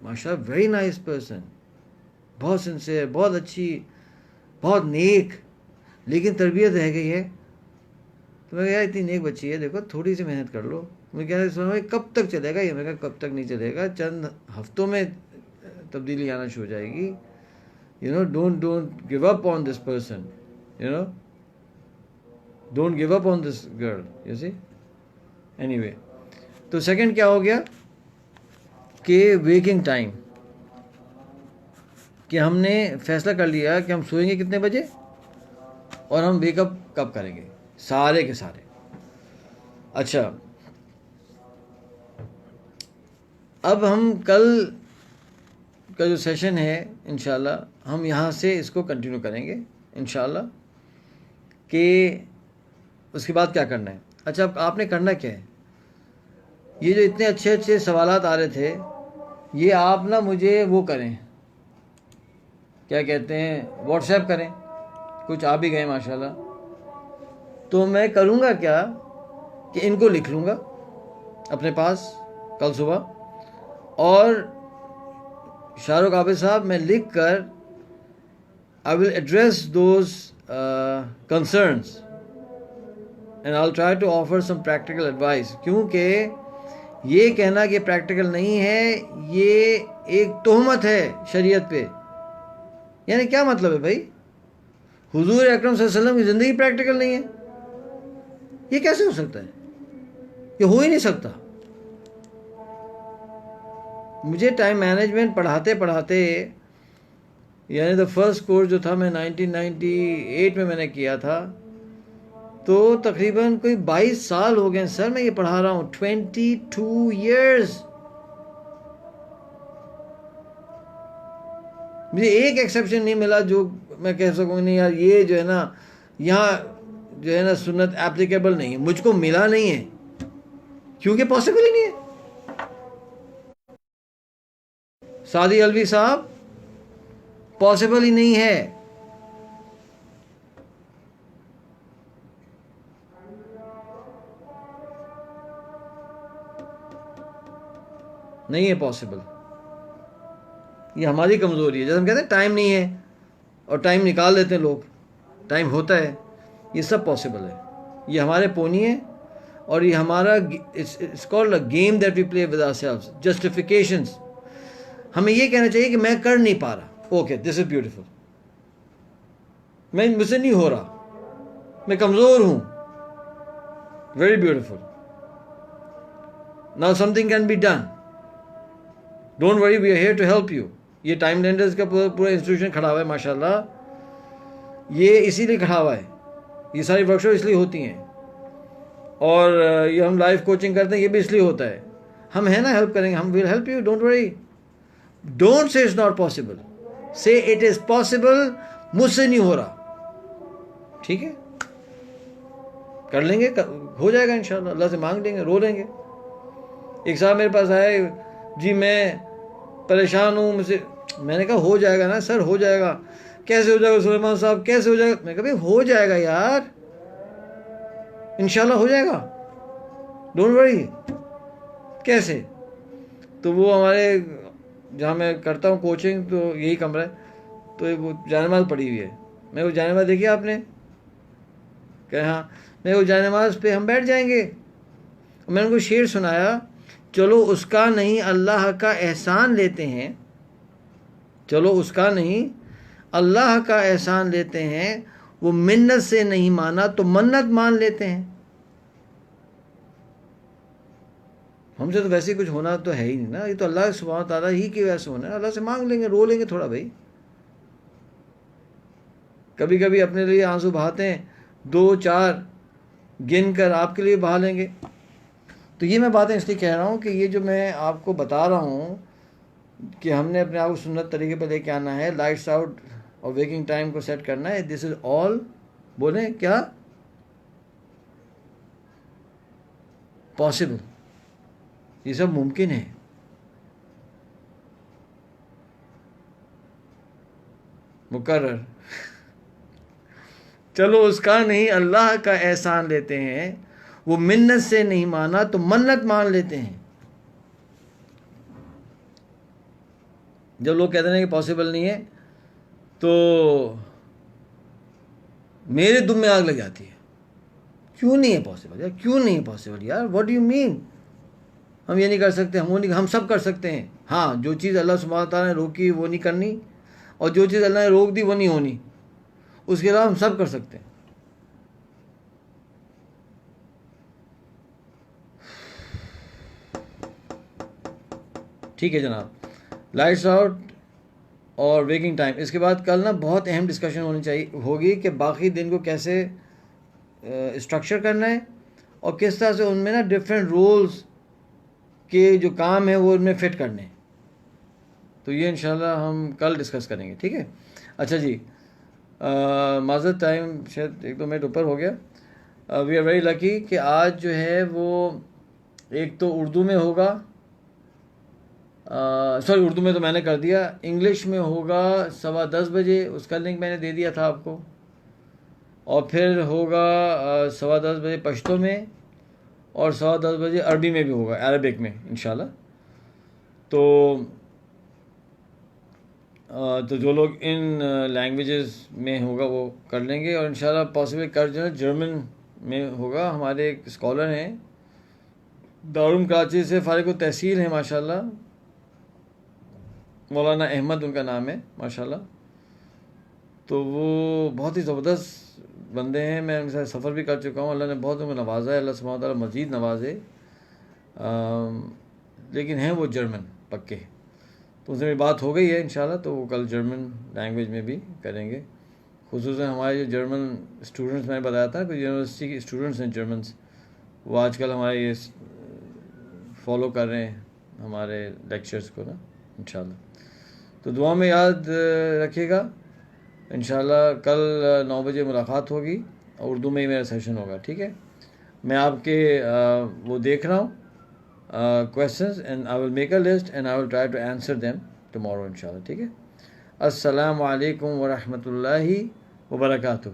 ماشاء اللہ ویری نائس پرسن، بہت سنسیئر، بہت اچھی، بہت نیک، لیکن تربیت رہ گئی ہے. تو میں کہا یار اتنی نیک بچی ہے، دیکھو تھوڑی سی محنت کر لو. میں کہہ رہا سنا کب تک چلے گا یہ؟ میں کہا کب تک نہیں چلے گا، چند ہفتوں میں تبدیلی آنا شروع ہو جائے گی. Don't give up on this person, don't give up on this girl, you see. Anyway, تو سیکنڈ کیا ہو گیا کہ ویکنگ ٹائم، کہ ہم نے فیصلہ کر لیا کہ ہم سوئیں گے کتنے بجے اور ہم ویک اپ کب کریں گے، سارے کے سارے. اچھا اب ہم کل کا جو سیشن ہے انشاءاللہ ہم یہاں سے اس کو کنٹینیو کریں گے انشاءاللہ، کہ اس کے بعد کیا کرنا ہے. اچھا اب آپ نے کرنا کیا ہے، یہ جو اتنے اچھے اچھے سوالات آ رہے تھے یہ آپ نا مجھے وہ کریں، کیا کہتے ہیں، واٹس ایپ کریں. کچھ آ بھی گئے ماشاءاللہ. تو میں کروں گا کیا کہ ان کو لکھ لوں گا اپنے پاس کل صبح، اور شاہ رخ عابد صاحب میں لکھ کر I will address those concerns and I'll try to offer some practical advice. کیونکہ یہ کہنا کہ پریکٹیکل نہیں ہے یہ ایک تہمت ہے شریعت پہ. یعنی کیا مطلب ہے بھائی، حضور اکرم صلی اللہ علیہ وسلم کی زندگی پریکٹیکل نہیں ہے؟ یہ کیسے ہو سکتا ہے؟ یہ ہو ہی نہیں سکتا. مجھے ٹائم مینجمنٹ پڑھاتے پڑھاتے، یعنی دا فرسٹ کورس جو تھا میں 1998 میں نے کیا تھا، تو تقریباً کوئی 22 سال ہو گئے سر میں یہ پڑھا رہا ہوں. 22 years. مجھے ایک ایکسیپشن نہیں ملا جو میں کہہ سکوں نہیں یار یہ جو ہے نا یہاں جو ہے نا سنت اپلیکیبل نہیں ہے. مجھ کو ملا نہیں ہے کیونکہ پاسبل ہی نہیں ہے. سعدی الوی صاحب پاسبل ہی نہیں ہے. نہیں ہے پاسبل. یہ ہماری کمزوری ہے. جیسے ہم کہتے ہیں ٹائم نہیں ہے اور ٹائم نکال لیتے ہیں لوگ، ٹائم ہوتا ہے. یہ سب پاسبل ہے. یہ ہمارے پونی ہے اور یہ ہمارا it's called a game that we play with ourselves. Justifications. ہمیں یہ کہنا چاہیے کہ میں کر نہیں پا رہا. Okay this is beautiful. مجھ سے نہیں ہو رہا، میں کمزور ہوں. Very beautiful. Now something can be done. Don't worry, we are here to help you. یہ ٹائم لینڈرز کا پورا انسٹیٹیوشن کھڑا ہوا ہے ماشاءاللہ. یہ اسی لیے کھڑا ہوا ہے. یہ ساری ورک شاپ اس لیے ہوتی ہیں, اور یہ ہم لائف کوچنگ کرتے ہیں, یہ بھی اس لیے ہوتا ہے. ہم ہیں نا, ہیلپ کریں گے, ہم will help you, don't worry. Don't say it's not possible, say it is possible. مجھ سے نہیں ہو رہا, ٹھیک ہے, کر لیں گے, ہو جائے گا انشاءاللہ. اللہ سے مانگ لیں گے, رو لیں گے. ایک صاحب میرے پاس آئے, جی میں پریشان ہوں, مجھ سے. میں نے کہا ہو جائے گا نا سر, ہو جائے گا. کیسے ہو جائے گا سلیمان صاحب, کیسے ہو جائے گا؟ میں نے کہا بھائی ہو جائے گا یار, انشاءاللہ ہو جائے گا, ڈونٹ وری. کیسے؟ تو وہ ہمارے جہاں میں کرتا ہوں کوچنگ, تو یہی کمرہ ہے, تو وہ جائے پڑی ہوئی ہے. میں وہ جائے دیکھی آپ نے؟ کہ ہاں. میں وہ جائے نماز پہ ہم بیٹھ جائیں گے. میں نے ان کو شعر سنایا, چلو اس کا نہیں اللہ کا احسان لیتے ہیں, چلو اس کا نہیں اللہ کا احسان لیتے ہیں. وہ منت سے نہیں مانا تو منت مان لیتے ہیں. ہم سے تو ویسے کچھ ہونا تو ہے ہی نہیں نا, یہ تو اللہ سبحانہ تعالیٰ ہی کی وجہ سے ہونا ہے. اللہ سے مانگ لیں گے, رو لیں گے تھوڑا بھائی. کبھی کبھی اپنے لیے آنسو بہاتے ہیں, 2-4 گن کر آپ کے لیے بہا لیں گے. تو یہ میں باتیں اس لیے کہہ رہا ہوں کہ یہ جو میں آپ کو بتا رہا ہوں کہ ہم نے اپنے آپ کو سنت طریقے پہ لے کے آنا ہے, لائٹس آؤٹ اور ویکنگ ٹائم کو سیٹ کرنا ہے. دس از آل, بولیں کیا پاسبل, یہ سب ممکن ہے. مقرر. چلو اس کا نہیں اللہ کا احسان لیتے ہیں. وہ منت سے نہیں مانا تو منت مان لیتے ہیں. جب لوگ کہتے ہیں کہ پاسبل نہیں ہے, تو میرے دم میں آگ لگ جاتی ہے. کیوں نہیں ہے پاسبل یار, کیوں نہیں ہے پاسبل یار, واٹ ڈو یو مین؟ ہم یہ نہیں کر سکتے, ہم وہ نہیں, ہم سب کر سکتے ہیں. ہاں, جو چیز اللہ سبحانہ تعالیٰ نے روکی وہ نہیں کرنی, اور جو چیز اللہ نے روک دی وہ نہیں ہونی. اس کے علاوہ ہم سب کر سکتے ہیں. ٹھیک ہے جناب, لائٹس آؤٹ اور ویکنگ ٹائم. اس کے بعد کل نا بہت اہم ڈسکشن ہونی چاہیے ہوگی کہ باقی دن کو کیسے اسٹرکچر کرنا ہے, اور کس طرح سے ان میں نا ڈفرینٹ رولز کے جو کام ہیں وہ ان میں فٹ کرنے ہیں. تو یہ انشاءاللہ ہم کل ڈسکس کریں گے, ٹھیک ہے. اچھا جی, معذرت, ٹائم شاید 1-2 منٹ اوپر ہو گیا. وی آر ویری لکی کہ آج جو ہے وہ ایک تو اردو میں ہوگا, سوری اردو میں تو میں نے کر دیا, انگلش میں ہوگا 10:15 بجے, اس کا لنک میں نے دے دیا تھا آپ کو. اور پھر ہوگا 10:15 بجے پشتو میں, اور 10:15 بجے عربی میں بھی ہوگا, عربک میں انشاءاللہ. تو جو لوگ ان لینگویجز میں ہوگا وہ کر لیں گے, اور انشاءاللہ پاسبل کر جو ہے جرمن میں ہوگا. ہمارے ایک اسکالر ہیں دارالعلوم کراچی سے, فارغ التحصیل ہیں ماشاءاللہ, مولانا احمد ان کا نام ہے ماشاءاللہ. تو وہ بہت ہی زبردست بندے ہیں, میں ان کے ساتھ سفر بھی کر چکا ہوں. اللہ نے بہت ان کو نوازا ہے, اللہ سبحانہ تعالیٰ مزید نوازے. لیکن ہیں وہ جرمن پکے, تو ان سے میری بات ہو گئی ہے انشاءاللہ, تو وہ کل جرمن لینگویج میں بھی کریں گے. خصوصاً ہمارے جو جرمن اسٹوڈنٹس, میں نے بتایا تھا کہ یونیورسٹی کے اسٹوڈنٹس ہیں جرمنس, وہ آج کل ہمارے یہ فالو کر رہے ہیں ہمارے لیکچرز کو نا انشاءاللہ. تو دعا میں یاد رکھیے گا. انشاءاللہ کل 9 بجے ملاقات ہوگی, اور اردو میں ہی میرا سیشن ہوگا, ٹھیک ہے. میں آپ کے وہ دیکھ رہا ہوں questions, and I will make a list and I will try to answer them tomorrow inshallah, ٹھیک ہے. السلام علیکم ورحمۃ اللہ وبرکاتہ.